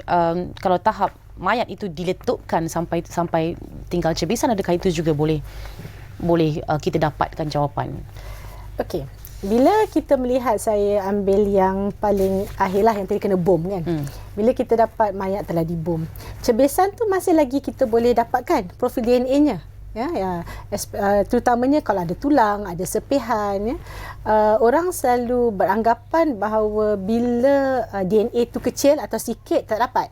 kalau tahap mayat itu diletupkan sampai tinggal cebisan, adakah itu juga boleh kita dapatkan jawapan? Okey. Bila kita melihat, saya ambil yang paling akhirlah yang tadi kena bom kan. Bila kita dapat mayat telah dibom, cebisan tu masih lagi kita boleh dapatkan profil DNA-nya. Terutamanya kalau ada tulang, ada sepihan. Orang selalu beranggapan bahawa bila DNA tu kecil atau sikit tak dapat.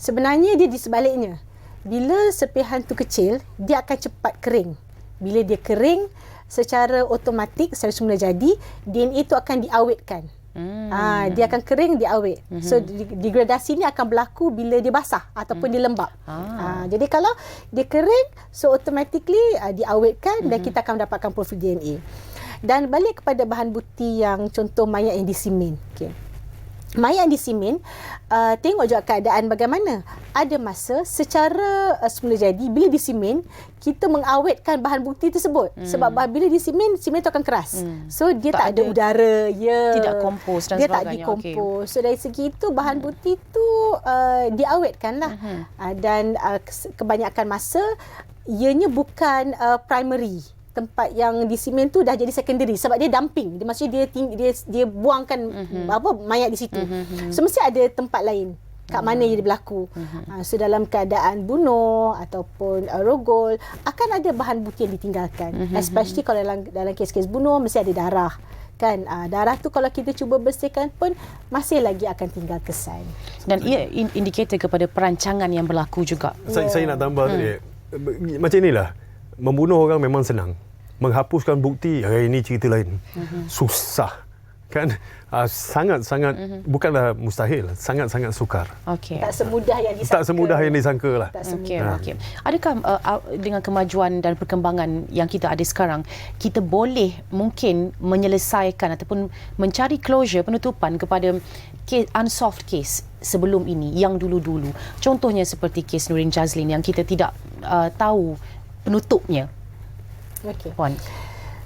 Sebenarnya dia di sebaliknya. Bila sepihan tu kecil, dia akan cepat kering. Bila dia kering, secara automatik, secara semula jadi, DNA itu akan diawetkan. Dia akan kering, diawet. So degradasi ni akan berlaku bila dia basah ataupun dia lembab. Jadi kalau dia kering, so automatically diawetkan dan kita akan mendapatkan profil DNA. Dan balik kepada bahan bukti yang contoh mayat yang disimen. Okay. Mayat yang disimen, tengok juga keadaan bagaimana. Ada masa secara semula jadi, bila disimen, kita mengawetkan bahan bukti tersebut. Sebab bila disimen, simen itu akan keras. So dia tak ada udara. Tidak kompos dan dia sebagainya. Dia tak dikompos. Okay. So dari segi itu, bahan bukti itu diawetkan lah. Dan kebanyakan masa, ianya bukan primary. Tempat yang disimen tu dah jadi secondary sebab dia dumping. Maksudnya dia buangkan mayat di situ. So mesti ada tempat lain kat mana ia berlaku. So dalam keadaan bunuh ataupun rogol, akan ada bahan bukti yang ditinggalkan. Especially kalau dalam kes-kes bunuh mesti ada darah. Kan darah tu kalau kita cuba bersihkan pun masih lagi akan tinggal kesan. Dan ia indikator kepada perancangan yang berlaku juga. Saya nak tambah tadi. Macam inilah. Membunuh orang memang senang. Menghapuskan bukti, ini cerita lain. Susah. Kan? Sangat-sangat, bukanlah mustahil, sangat-sangat sukar. Okay. Tak semudah yang disangka. Tak semudah yang disangka lah. Okay. Adakah dengan kemajuan dan perkembangan yang kita ada sekarang, kita boleh mungkin menyelesaikan ataupun mencari closure, penutupan kepada unsolved case sebelum ini, yang dulu-dulu. Contohnya seperti kes Nurin Jazlin yang kita tidak tahu penutupnya. Okey. Puan.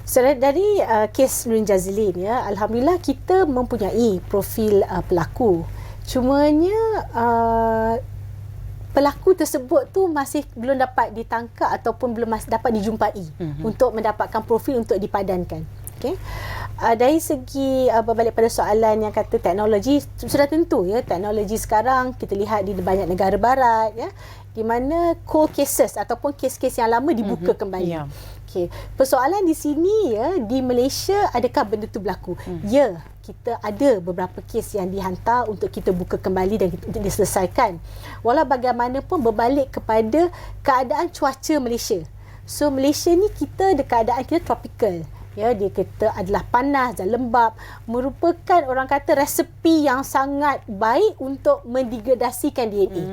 So dari kes Nurin Jazlin, alhamdulillah kita mempunyai profil pelaku. Cumanya pelaku tersebut tu masih belum dapat ditangkap ataupun belum dapat dijumpai untuk mendapatkan profil untuk dipadankan. Okay. Dari segi berbalik pada soalan yang kata teknologi, sudah tentu teknologi sekarang kita lihat di banyak negara barat di mana cold cases ataupun kes-kes yang lama dibuka kembali. Okay. Persoalan di sini di Malaysia, adakah benda tu berlaku? Ya, kita ada beberapa kes yang dihantar untuk kita buka kembali dan untuk diselesaikan. Walau bagaimanapun berbalik kepada keadaan cuaca Malaysia. So Malaysia ni kita keadaan kita tropical. ya, dia kata adalah panas dan lembab, merupakan orang kata resepi yang sangat baik untuk mendegradasikan DNA.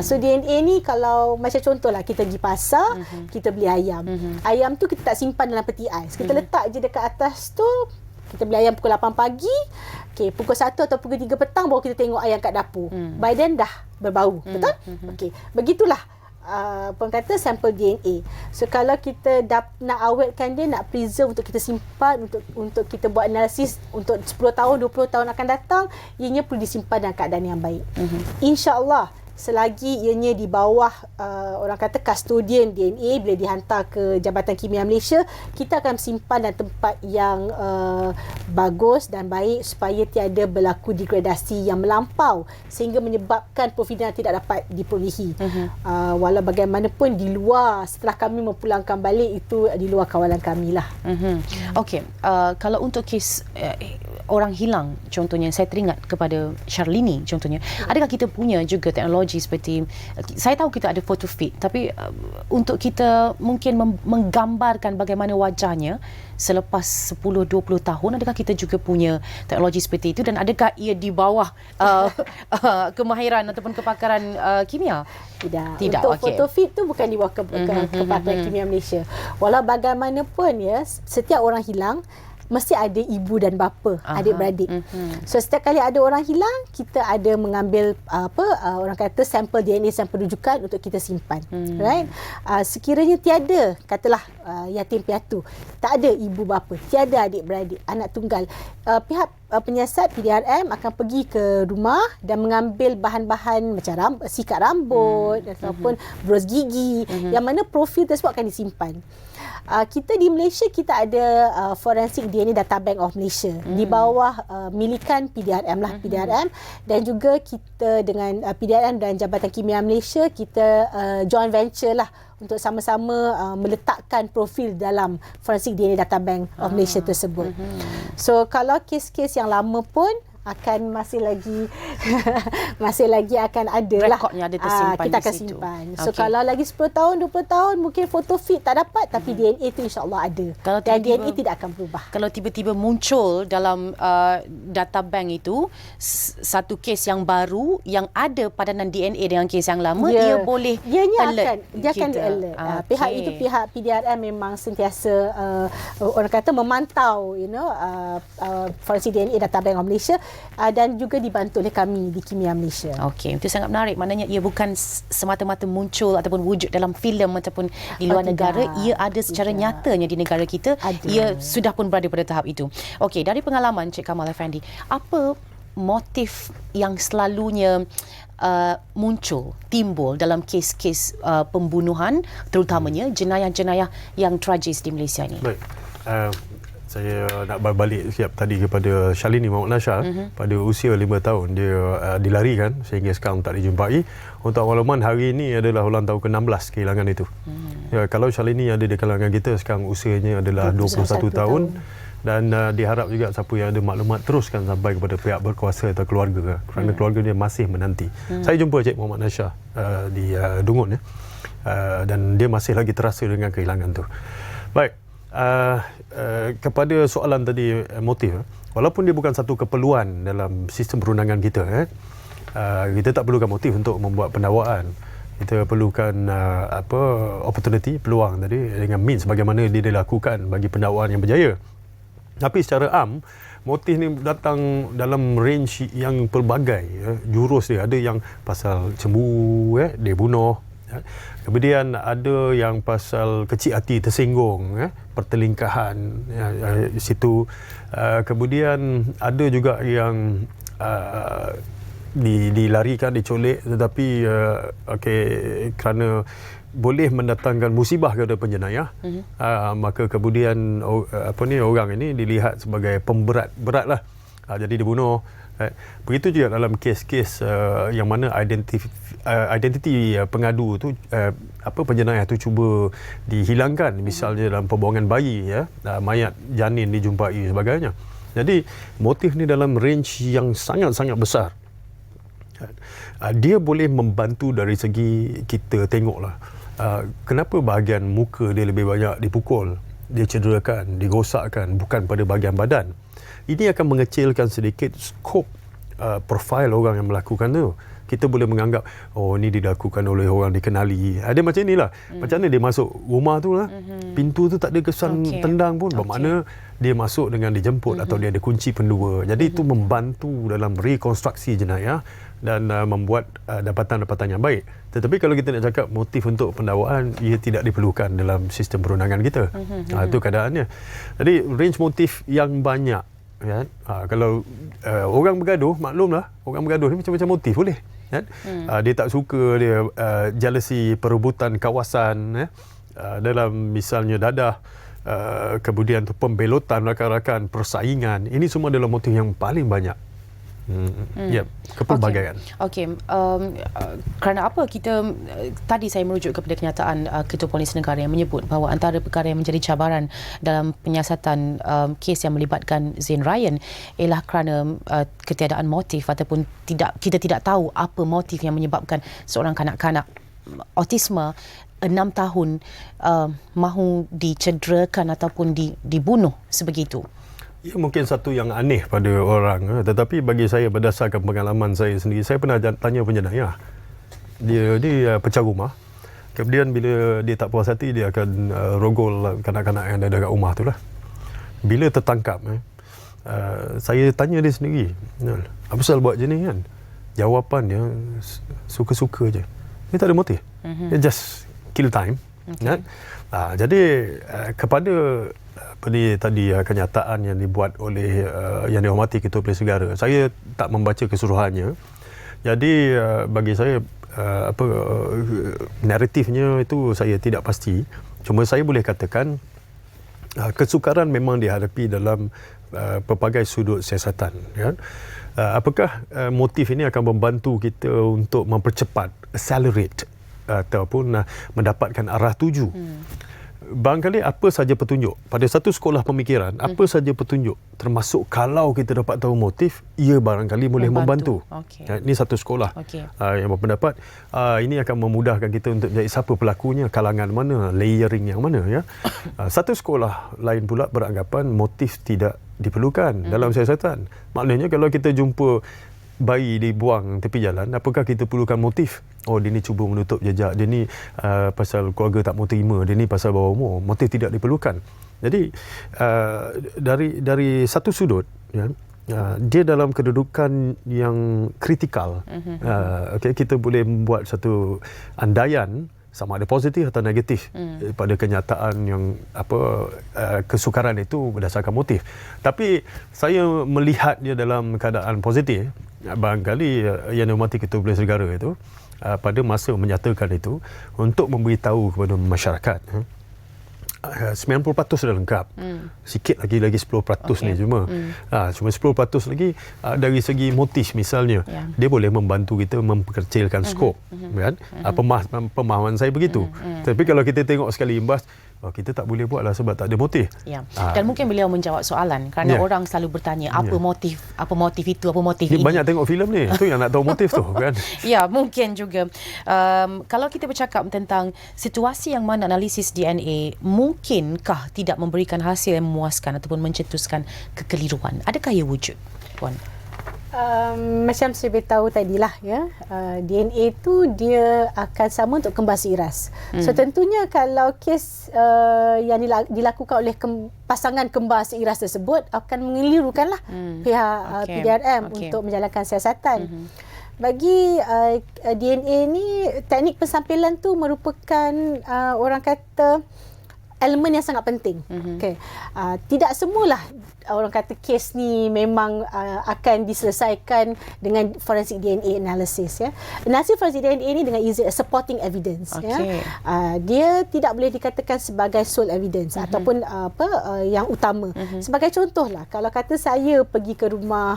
So DNA ni kalau macam contohlah kita pergi pasar, kita beli ayam. Ayam tu kita tak simpan dalam peti ais. Kita letak je dekat atas tu. Kita beli ayam pukul 8 pagi. Okey, pukul 1 atau pukul 3 petang baru kita tengok ayam kat dapur. By then dah berbau, betul? Okey, begitulah orang kata sampel DNA. So kalau kita nak awetkan dia, nak preserve untuk kita simpan, untuk kita buat analisis untuk 10 tahun, 20 tahun akan datang, ianya perlu disimpan dalam keadaan yang baik. InsyaAllah selagi ianya di bawah orang kata custodian DNA, bila dihantar ke Jabatan Kimia Malaysia, kita akan simpan dalam tempat yang bagus dan baik supaya tiada berlaku degradasi yang melampau sehingga menyebabkan profilen tidak dapat diperolehi. Walau bagaimanapun di luar, setelah kami memulangkan balik, itu di luar kawalan kami lah. Okey, kalau untuk kes orang hilang, contohnya saya teringat kepada Sharlini contohnya, adakah kita punya juga teknologi seperti, saya tahu kita ada photo feed, tapi untuk kita mungkin menggambarkan bagaimana wajahnya selepas 10-20 tahun, adakah kita juga punya teknologi seperti itu, dan adakah ia di bawah kemahiran ataupun kepakaran kimia? Tidak. Tidak. Untuk photo feed tu bukan di bawah kepakaran Kimia Malaysia. Walau bagaimanapun ya, setiap orang hilang mesti ada ibu dan bapa, adik-beradik. So setiap kali ada orang hilang, kita ada mengambil orang kata sampel DNA, sampel rujukan untuk kita simpan. Right? Sekiranya tiada, katalah yatim piatu, tak ada ibu bapa, tiada adik-beradik, anak tunggal, pihak penyiasat PDRM akan pergi ke rumah dan mengambil bahan-bahan macam sikat rambut ataupun bros gigi, yang mana profil tersebut akan disimpan. Kita di Malaysia, kita ada Forensic DNA Data Bank of Malaysia di bawah milikan PDRM lah, PDRM, dan juga kita dengan PDRM dan Jabatan Kimia Malaysia, kita joint venture lah untuk sama-sama meletakkan profil dalam Forensic DNA Data Bank of Malaysia tersebut. So kalau kes-kes yang lama pun akan masih lagi akan ada lah. Rekodnya ada tersimpan kita akan di situ. simpan. So kalau lagi 10 tahun, 20 tahun mungkin foto feed tak dapat, tapi DNA tu insya-Allah ada. Kalau dan DNA tidak akan berubah. Kalau tiba-tiba muncul dalam data bank itu satu kes yang baru yang ada padanan DNA dengan kes yang lama, ia boleh alert. Dia akan alert. Pihak itu, pihak PDRM memang sentiasa orang kata memantau Forensic DNA Data Bank of Malaysia, dan juga dibantu oleh kami di Kimia Malaysia. Okey, itu sangat menarik. Maknanya ia bukan semata-mata muncul ataupun wujud dalam filem ataupun di luar negara, ia ada secara nyatanya di negara kita. Ia sudah pun berada pada tahap itu. Okey, dari pengalaman Cik Kamal Effendi, apa motif yang selalunya timbul dalam kes-kes pembunuhan, terutamanya jenayah-jenayah yang tragis di Malaysia ini? Baik. Saya nak balik siap tadi kepada Sharlini Muhammad Nasha. Pada usia 5 tahun dia dilarikan sehingga sekarang tak dijumpai. Untuk makluman, hari ini adalah ulang tahun ke-16 kehilangan itu. Ya, kalau Sharlini ada di kalangan kita, sekarang usianya adalah 21 tahun. Dan diharap juga siapa yang ada maklumat teruskan sampai kepada pihak berkuasa atau keluarga, kerana keluarga dia masih menanti. Saya jumpa Cik Muhammad Nasha di Dungun, dan dia masih lagi terasa dengan kehilangan tu. Baik. Kepada soalan tadi, motif, walaupun dia bukan satu keperluan dalam sistem perundangan kita, kita tak perlukan motif untuk membuat pendakwaan. Kita perlukan opportunity, peluang tadi, dengan means bagaimana dia dilakukan bagi pendakwaan yang berjaya. Tapi secara am, motif ni datang dalam range yang pelbagai, jurus dia. Ada yang pasal cemburu, dia bunuh. Kemudian ada yang pasal kecil hati, tersinggung, pertelingkahan situ. Kemudian ada juga yang dilarikan, diculik, tetapi kerana boleh mendatangkan musibah kepada penjenayah, maka kemudian orang ini dilihat sebagai pemberat lah, jadi dibunuh. Begitu juga dalam kes-kes yang mana identiti pengadu tu, penjenayah tu cuba dihilangkan, misalnya dalam pembuangan bayi, mayat janin dijumpai sebagainya. Jadi motif ni dalam range yang sangat-sangat besar. Dia boleh membantu dari segi kita tengoklah kenapa bahagian muka dia lebih banyak dipukul, dia cederakan, digosakkan, bukan pada bahagian badan. Ini akan mengecilkan sedikit skop profil orang yang melakukan tu. Kita boleh menganggap, oh ni dilakukan oleh orang dikenali. Ada macam inilah. Macam mana dia masuk rumah tu lah. Pintu tu tak ada kesan tendang pun. Bermakna dia masuk dengan dijemput atau dia ada kunci pendua. Jadi itu membantu dalam rekonstruksi jenayah dan membuat dapatan-dapatan yang baik. Tetapi kalau kita nak cakap motif untuk pendakwaan, ia tidak diperlukan dalam sistem perundangan kita. Itu keadaannya. Jadi range motif yang banyak. Ya? Kalau orang bergaduh, maklumlah orang bergaduh ni macam-macam motif boleh. Ya? Dia tak suka, dia jealousy, perebutan kawasan, ya? Dalam misalnya dadah, kemudian tu pembelotan rakan-rakan, persaingan. Ini semua adalah motif yang paling banyak. Kepelbagaian. Okey. Kerana apa kita tadi saya merujuk kepada kenyataan Ketua Polis Negara yang menyebut bahawa antara perkara yang menjadi cabaran dalam penyiasatan kes yang melibatkan Zain Ryan ialah kerana ketiadaan motif ataupun kita tidak tahu apa motif yang menyebabkan seorang kanak-kanak autisma 6 tahun mahu dicederakan ataupun dibunuh sebegitu. Ya, mungkin satu yang aneh pada orang, tetapi bagi saya berdasarkan pengalaman saya sendiri, saya pernah tanya penjenayah. Dia pecah rumah. Kemudian bila dia tak puas hati, dia akan rogol kanak-kanak yang ada dekat rumah tu lah. Bila tertangkap, saya tanya dia sendiri, apa pasal buat je ni kan? Jawapan dia suka-suka je. Dia tak ada motif. Dia just kill time. Kan? Jadi kepada tadi kenyataan yang dibuat oleh yang dihormati Ketua Polis Negara, saya tak membaca keseluruhannya. Jadi bagi saya naratifnya itu saya tidak pasti. Cuma saya boleh katakan kesukaran memang dihadapi dalam pelbagai sudut siasatan. Ya? Apakah motif ini akan membantu kita untuk mempercepat, accelerate ataupun mendapatkan arah tuju? Barangkali apa saja petunjuk pada satu sekolah pemikiran, apa saja petunjuk, termasuk kalau kita dapat tahu motif, ia barangkali boleh membantu. Ini satu sekolah yang berpendapat ini akan memudahkan kita untuk mencari siapa pelakunya, kalangan mana, layering yang mana. Ya. Satu sekolah lain pula beranggapan motif tidak diperlukan dalam siasatan. Maknanya kalau kita jumpa bayi dibuang tepi jalan, apakah kita perlukan motif? Oh, dia ni cuba menutup jejak, dia ni pasal keluarga tak mau terima, dia ni pasal bawah umur. Motif tidak diperlukan. Jadi dari satu sudut, ya, dia dalam kedudukan yang kritikal. Kita boleh membuat satu andaian sama ada positif atau negatif pada kenyataan yang kesukaran itu berdasarkan motif. Tapi saya melihat dia dalam keadaan positif. Barangkali yang dihormati Ketua Polis Negara itu pada masa menyatakan itu untuk memberitahu kepada masyarakat 90% dah lengkap. Sikit lagi 10% ni cuma. Cuma 10% lagi dari segi motif misalnya. Dia boleh membantu kita memperkecilkan skop. Kan? Pemahaman saya begitu. Tapi kalau kita tengok sekali imbas, kita tak boleh buatlah sebab tak ada motif. Ya. Dan mungkin beliau menjawab soalan kerana orang selalu bertanya apa motif itu, apa motif ini. ini. Banyak tengok filem ni. Tu yang nak tahu motif tu kan. Ya, mungkin juga. Kalau kita bercakap tentang situasi yang mana analisis DNA mungkinkah tidak memberikan hasil yang memuaskan ataupun mencetuskan kekeliruan. Adakah ia wujud, Puan? Macam saya beritahu tadilah, ya, DNA tu dia akan sama untuk kembar seiras. So tentunya kalau kes yang dilakukan oleh pasangan kembar seiras tersebut akan mengelirukanlah pihak PDRM untuk menjalankan siasatan. Bagi DNA ni, teknik pensampilan tu merupakan orang kata elemen yang sangat penting. Tidak semualah orang kata kes ni memang akan diselesaikan dengan forensic DNA analysis. Ya. Analisis forensic DNA ni dengan supporting evidence. Ya. Dia tidak boleh dikatakan sebagai sole evidence ataupun yang utama. Sebagai contohlah, kalau kata saya pergi ke rumah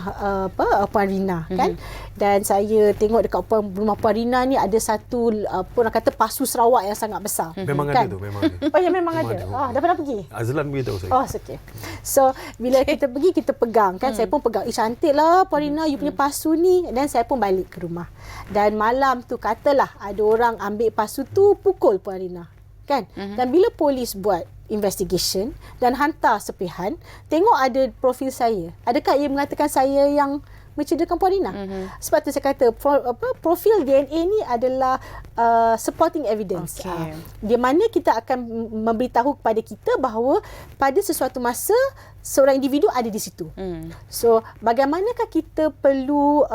Puan Rina, kan, dan saya tengok dekat rumah Puan Rina ni ada satu orang kata pasu Sarawak yang sangat besar. Memang kan? ada tu, memang ada. Oh, ya, memang ada. Dah pernah pergi? Azlan beritahu saya. Oh, okey. So, bila kita pergi, kita pegang kan. Saya pun pegang. Cantik lah Puan Rina, you punya pasu ni. Dan saya pun balik ke rumah. Dan malam tu katalah ada orang ambil pasu tu pukul Puan Rina. Kan? Dan bila polis buat investigation dan hantar sepihan, tengok ada profil saya. Adakah ia mengatakan saya yang menceritakan Puan Rina? Sebab tu saya kata profil DNA ni adalah supporting evidence. Okay. Di mana kita akan memberitahu kepada kita bahawa pada sesuatu masa seorang individu ada di situ. So bagaimanakah kita perlu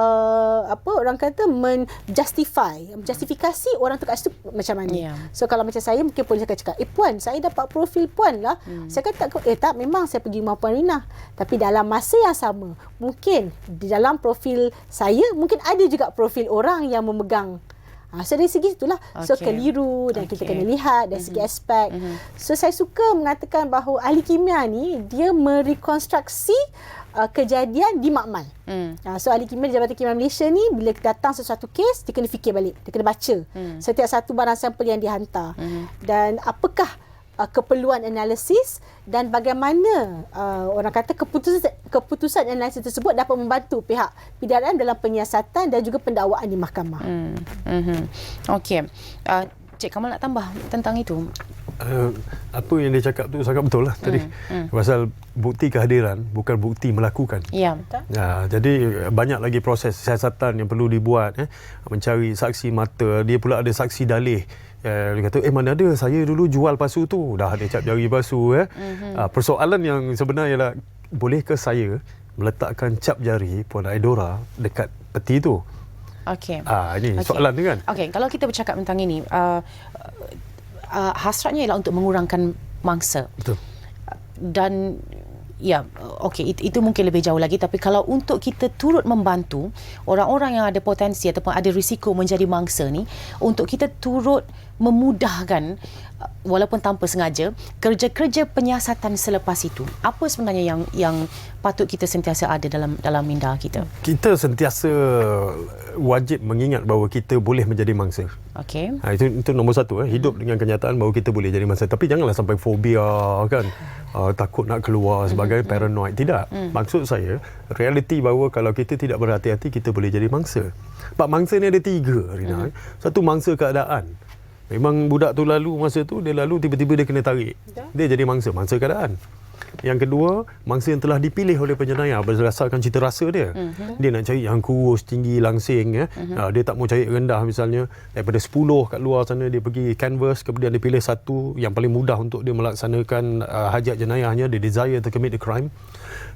orang kata menjustifikasi orang tu kat situ macam mana. So kalau macam saya mungkin polis akan cakap, Puan, saya dapat profil Puan lah. Saya kata tak, memang saya pergi rumah Puan Rina. Tapi dalam masa yang sama, mungkin di dalam profil saya mungkin ada juga profil orang yang memegang. So dari segi itulah, so keliru dan kita kena lihat dari segi aspek. So saya suka mengatakan bahawa ahli kimia ni dia merekonstruksi kejadian di makmal. So ahli kimia di Jabatan Kimia Malaysia ni bila datang sesuatu kes, dia kena fikir balik, dia kena baca setiap satu barang sampel yang dihantar dan apakah keperluan analisis dan bagaimana orang kata keputusan analisis tersebut dapat membantu pihak PDRM dalam penyiasatan dan juga pendakwaan di mahkamah. Okey. Cik Kamal nak tambah tentang itu? Apa yang dia cakap tu sangat betul lah tadi. Pasal bukti kehadiran bukan bukti melakukan. Ya. Jadi banyak lagi proses siasatan yang perlu dibuat. Mencari saksi mata. Dia pula ada saksi dalih. Dia kata, mana ada, saya dulu jual pasu tu. Dah ada cap jari pasu. Persoalan yang sebenarnya ialah, bolehkah saya meletakkan cap jari Puan Aidora dekat peti tu? Okey. Ini soalan tu kan? Okey, kalau kita bercakap tentang ini, hasratnya ialah untuk mengurangkan mangsa. Betul. Dan okey, itu mungkin lebih jauh lagi, tapi kalau untuk kita turut membantu orang-orang yang ada potensi ataupun ada risiko menjadi mangsa ni, untuk kita turut memudahkan walaupun tanpa sengaja kerja-kerja penyiasatan selepas itu, apa sebenarnya yang patut kita sentiasa ada dalam minda kita? Kita sentiasa wajib mengingat bahawa kita boleh menjadi mangsa. Okey. Itu nombor satu. Hidup dengan kenyataan bahawa kita boleh jadi mangsa. Tapi janganlah sampai fobia kan. Takut nak keluar sebagai paranoid. Tidak. Maksud saya, realiti bahawa kalau kita tidak berhati-hati, kita boleh jadi mangsa. Pak mangsa ni ada 3, Rina. Satu, mangsa keadaan. Memang budak tu lalu, masa tu dia lalu, tiba-tiba dia kena tarik. Dia jadi mangsa keadaan. Yang kedua, mangsa yang telah dipilih oleh penjenayah berdasarkan cita rasa dia. Dia nak cari yang kurus, tinggi, langsing. Dia tak mau cari rendah misalnya. Daripada 10 kat luar sana, dia pergi canvas, kemudian dia pilih satu yang paling mudah untuk dia melaksanakan hajat jenayahnya. Dia desire to commit the crime.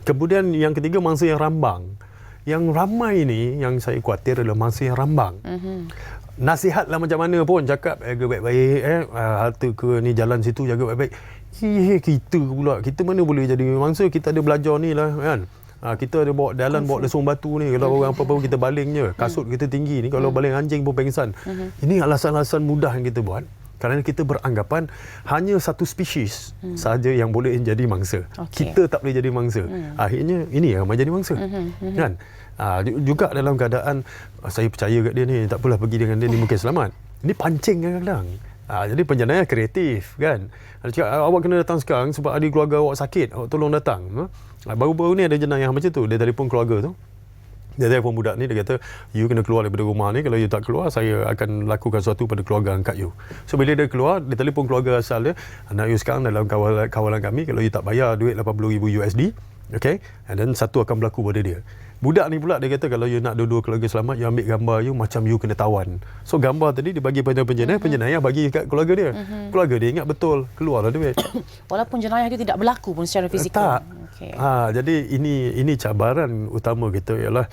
Kemudian yang ketiga, mangsa yang rambang. Yang ramai ini, yang saya khawatir adalah mangsa yang rambang. Nasihatlah macam mana pun, cakap jaga baik-baik, harta ke ni, jalan situ jaga baik-baik. Kita pula, kita mana boleh jadi mangsa? Kita ada belajar ni lah kan. Kita ada bawa dalan, bawa lesung batu ni, kalau orang apa-apa kita baling je. Kasut kita tinggi ni, kalau baling anjing pun pengsan. Ini alasan-alasan mudah yang kita buat kerana kita beranggapan hanya satu spesies sahaja yang boleh jadi mangsa. Kita tak boleh jadi mangsa. Akhirnya ini yang jadi mangsa. Kan? Juga dalam keadaan saya percaya kat dia ni, tak apalah, pergi dengan dia ni mungkin selamat. Ini pancing kadang-kadang. Jadi penjenayah kreatif kan. Dia cakap, awak kena datang sekarang sebab adik keluarga awak sakit, awak tolong datang. Baru-baru ni ada jenayah macam tu. Dia telefon keluarga tu. Dia telefon budak ni, dia kata, you kena keluar daripada rumah ni. Kalau you tak keluar, saya akan lakukan sesuatu pada keluarga angkat you. So bila dia keluar, dia telefon keluarga asal dia, anak you sekarang dalam kawalan kami, kalau you tak bayar duit 80,000 USD, okay, and then satu akan berlaku pada dia. Budak ni pula dia kata, kalau you nak dua-dua keluarga selamat, you ambil gambar you macam you kena tawan. So gambar tadi dia bagi pada penjenayah bagi kat keluarga dia. Keluarga dia ingat betul, keluarlah duit. Walaupun jenayah itu tidak berlaku pun secara fizikal. Tak. Okay. Jadi ini cabaran utama kita ialah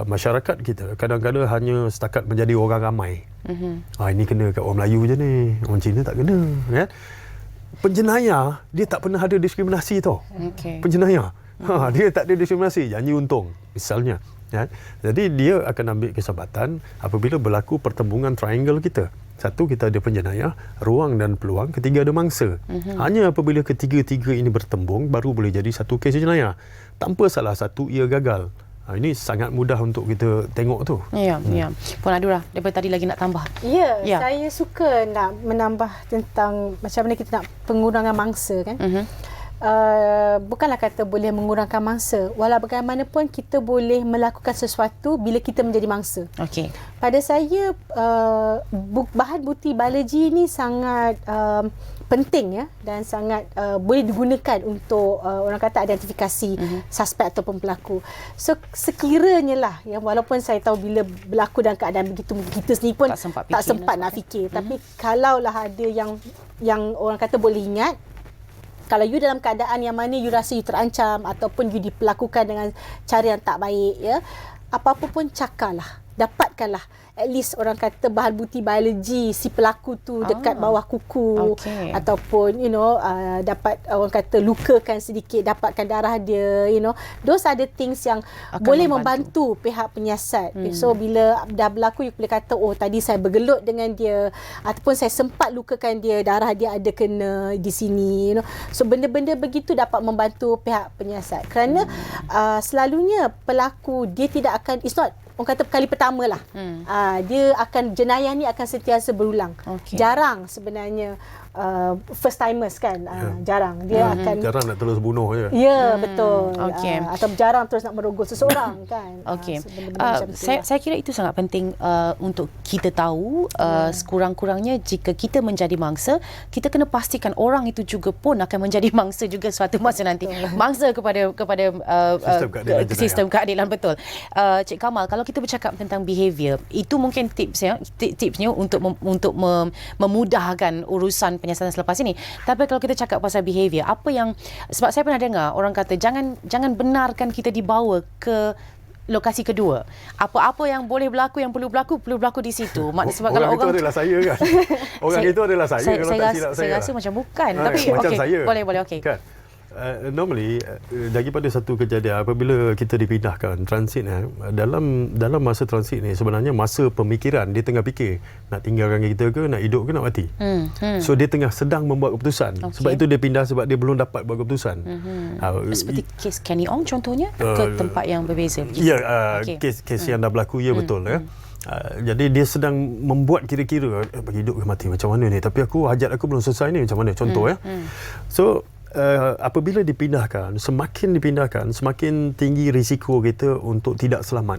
masyarakat kita kadang-kadang hanya setakat menjadi orang ramai. Ini kena kat orang Melayu je ni, orang Cina tak kena, kan? Penjenayah dia tak pernah ada diskriminasi tau. Penjenayah dia tak ada diskriminasi, janji untung misalnya, ya. Jadi dia akan ambil kesempatan apabila berlaku pertembungan triangle kita. Satu, kita ada penjenayah, ruang dan peluang. Ketiga, ada mangsa. Hanya apabila ketiga-tiga ini bertembung baru boleh jadi satu kes jenayah. Tanpa salah satu ia gagal. Ini sangat mudah untuk kita tengok tu. Ya. Puan Aidora, daripada tadi lagi nak tambah. Ya, saya suka nak menambah tentang macam mana kita nak pengurangan mangsa kan. bukanlah kata boleh mengurangkan mangsa. Walau bagaimanapun kita boleh melakukan sesuatu bila kita menjadi mangsa. Okey. Pada saya bahan bukti biologi ni sangat penting ya, dan sangat boleh digunakan untuk orang kata identifikasi suspek ataupun pelaku. So sekiranya lah ya, walaupun saya tahu bila berlaku dalam keadaan begitu kita sendiri pun tak sempat nak fikir, tapi kalaulah ada yang orang kata boleh ingat, kalau you dalam keadaan yang mana you rasa you terancam ataupun you diperlakukan dengan cara yang tak baik ya, apa-apa pun cakarlah, dapatkanlah at least orang kata bahan bukti biologi si pelaku tu dekat bawah kuku, ataupun dapat orang kata lukakan sedikit, dapatkan darah dia, those are the things yang akan boleh membantu pihak penyiasat. So bila dah berlaku you boleh kata tadi saya bergelut dengan dia ataupun saya sempat lukakan dia, darah dia ada kena di sini, so benda-benda begitu dapat membantu pihak penyiasat, kerana selalunya pelaku dia tidak akan, it's not orang kata kali pertama lah. Dia akan, jenayah ni akan sentiasa berulang. Jarang sebenarnya first timers kan. Jarang. Dia akan jarang nak terus bunuh je. Ya, betul. Atau jarang terus nak merogoh seseorang kan. Saya kira itu sangat penting untuk kita tahu. Sekurang-kurangnya jika kita menjadi mangsa, kita kena pastikan orang itu juga pun akan menjadi mangsa juga suatu masa nanti. Mangsa kepada sistem keadilan, betul. Cik Kamal, kalau kita bercakap tentang behavior, itu mungkin tipsnya untuk memudahkan urusan penyiasatan selepas ini. Tapi kalau kita cakap pasal behavior, apa yang, sebab saya pernah dengar orang kata jangan benarkan kita dibawa ke lokasi kedua. Apa-apa yang boleh berlaku, yang perlu berlaku di situ. Sebab kalau orang itu adalah saya kan. Orang itu adalah saya. Saya rasa macam bukan. Tapi macam saya. Boleh okey. Kan? Normally daripada satu kejadian apabila kita dipindahkan transit dalam masa transit ni sebenarnya masa pemikiran, dia tengah fikir nak tinggalkan kita ke, nak hidup ke, nak mati. So dia tengah sedang membuat keputusan. Sebab itu dia pindah, sebab dia belum dapat buat keputusan. Seperti kes Kenny Ong contohnya ke tempat yang berbeza. Ya, kes yang dah berlaku, ya betul ya. Jadi dia sedang membuat kira-kira bagi hidup ke mati macam mana ni, tapi hajat aku belum selesai ni, macam mana contoh ya. So apabila dipindahkan, semakin tinggi risiko kita untuk tidak selamat.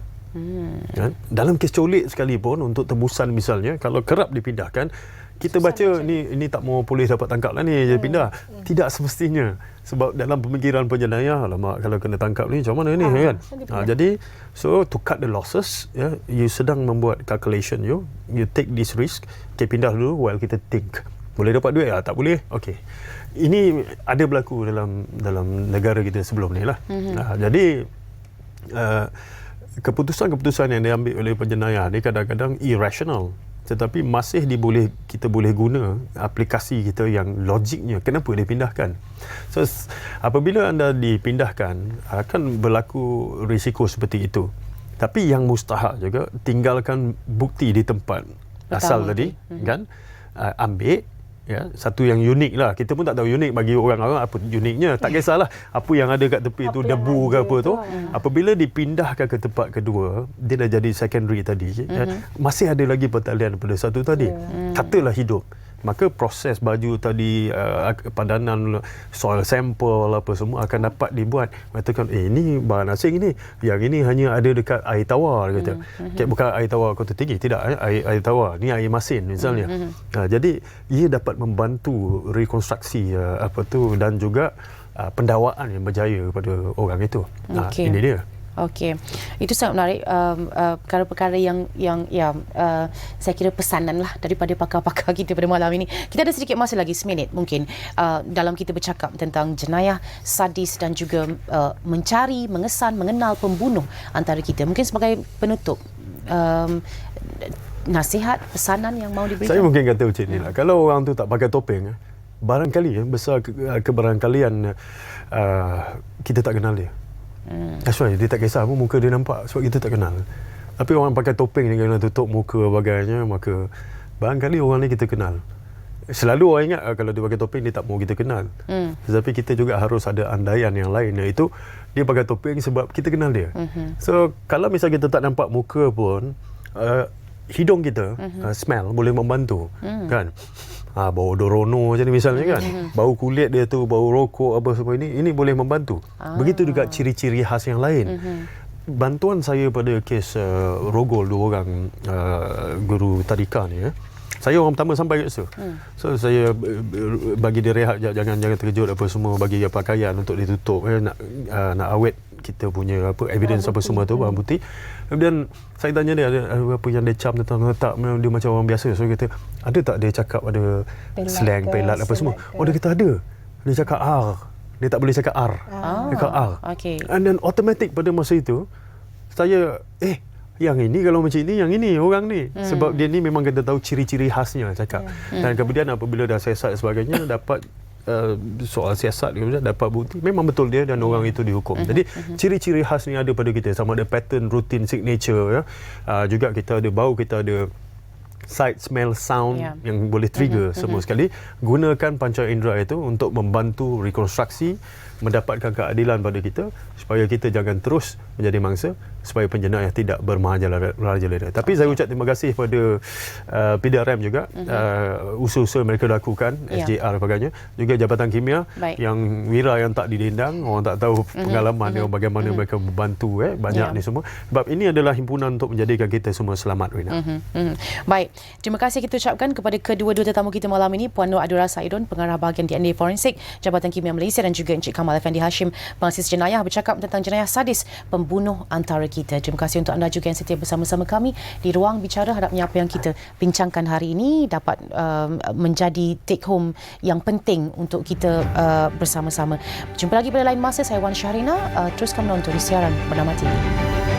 Dalam kes colik sekalipun, untuk tebusan misalnya, kalau kerap dipindahkan, kita baca ni tak mau polis dapat tangkap lah ni, jadi pindah. Tidak semestinya. Sebab dalam pemikiran penjenayah, alamak kalau kena tangkap ni macam mana ni kan. Jadi so to cut the losses, you sedang membuat calculation, you take this risk. Pindah dulu while kita think. Boleh dapat duit? Tak boleh? Okey. Ini ada berlaku dalam negara kita sebelum ni lah. Jadi keputusan-keputusan yang diambil oleh penjenayah ni kadang-kadang irrational, tetapi masih kita boleh guna aplikasi kita yang logiknya kenapa dipindahkan. So apabila anda dipindahkan, akan berlaku risiko seperti itu. Tapi yang mustahak juga, tinggalkan bukti di tempat asal tadi kan, ambil satu yang unik lah. Kita pun tak tahu unik bagi orang-orang apa uniknya. Tak kisahlah apa yang ada kat tepi tu, debu ke apa tu. Apabila dipindahkan ke tempat kedua, dia dah jadi secondary tadi. Masih ada lagi pertalian pada satu tadi. Katalah hidup. Maka proses baju tadi, padanan soil sample apa semua akan dapat dibuat. Katakan ini bahan asing ni, yang ini hanya ada dekat air tawar kata. Bukan air tawar Kota Tinggi, tidak, air tawar ni air masin misalnya. Jadi ia dapat membantu rekonstruksi dan juga pendakwaan yang berjaya kepada orang itu. Ini dia. Okey, itu sangat menarik. Perkara-perkara yang saya kira pesanan lah daripada pakar-pakar kita pada malam ini. Kita ada sedikit masa lagi, seminit mungkin, dalam kita bercakap tentang jenayah sadis dan juga mencari, mengesan, mengenal pembunuh antara kita. Mungkin sebagai penutup, nasihat, pesanan yang mau diberikan. Saya mungkin kata macam ni lah. Kalau orang tu tak pakai topeng, barangkali besar kebarangkalian kita tak kenal dia. That's right, dia tak kisah pun muka dia nampak, sebab kita tak kenal. Tapi orang pakai topeng ni kena tutup muka bagainya, maka barangkali orang ni kita kenal. Selalu orang ingat kalau dia pakai topeng dia tak mahu kita kenal. Tetapi kita juga harus ada andaian yang lain, iaitu dia pakai topeng sebab kita kenal dia. So kalau misalnya kita tak nampak muka pun, hidung kita smell boleh membantu kan. bau dorono macam ni misalnya kan. Bau kulit dia tu, bau rokok apa semua ini boleh membantu. Begitu juga ciri-ciri khas yang lain. Bantuan saya pada kes rogol 2 orang guru tadika ni saya orang pertama sampai kat situ. So saya bagi dia rehat, jangan terkejut apa semua, bagi dia pakaian untuk ditutup nak awet kita punya evidence apa semua tu, barang bukti. Kemudian saya tanya dia ada apa yang dia cam tentang tak, dia macam orang biasa. So kata ada tak dia cakap ada slang pelat apa semua. Dia kata ada. Dia cakap R. Dia tak boleh cakap R. Dia cakap R. Okay. And then automatic pada masa itu saya yang ini kalau macam ini, yang ini orang ni. Sebab dia ni memang kita tahu ciri-ciri khasnya cakap. Dan kemudian apabila dah siasat sebagainya, dapat soal siasat kemudian dapat bukti memang betul dia dan orang itu dihukum. Jadi ciri-ciri khas ni ada pada kita, sama ada pattern, routine, signature juga kita ada bau, kita ada sight, smell, sound yang boleh trigger semua sekali. Gunakan panca indera itu untuk membantu rekonstruksi, mendapatkan keadilan pada kita supaya kita jangan terus menjadi mangsa, supaya penjenayah tidak bermerajalela. Tapi saya ucap terima kasih pada PDRM juga, usaha-usaha mereka lakukan, SJR sebagainya, juga Jabatan Kimia yang wira yang tak didendang, orang tak tahu pengalaman dia bagaimana mereka membantu banyak ni semua. Sebab ini adalah himpunan untuk menjadikan kita semua selamat, Rina. Baik, terima kasih kita ucapkan kepada kedua-dua tetamu kita malam ini, Puan Nur Adura Saidon, Pengarah Bahagian DNA Forensik Jabatan Kimia Malaysia, dan juga Encik Kamal Effendi Hashim, Pengasas Jenayah, bercakap tentang jenayah sadis pembunuh antara kita. Terima kasih untuk anda juga yang setia bersama-sama kami di Ruang Bicara. Harapnya apa yang kita bincangkan hari ini dapat menjadi take home yang penting untuk kita bersama-sama. Jumpa lagi pada lain masa. Saya Wan Syahrina. Teruskan menonton siaran Bernama TV.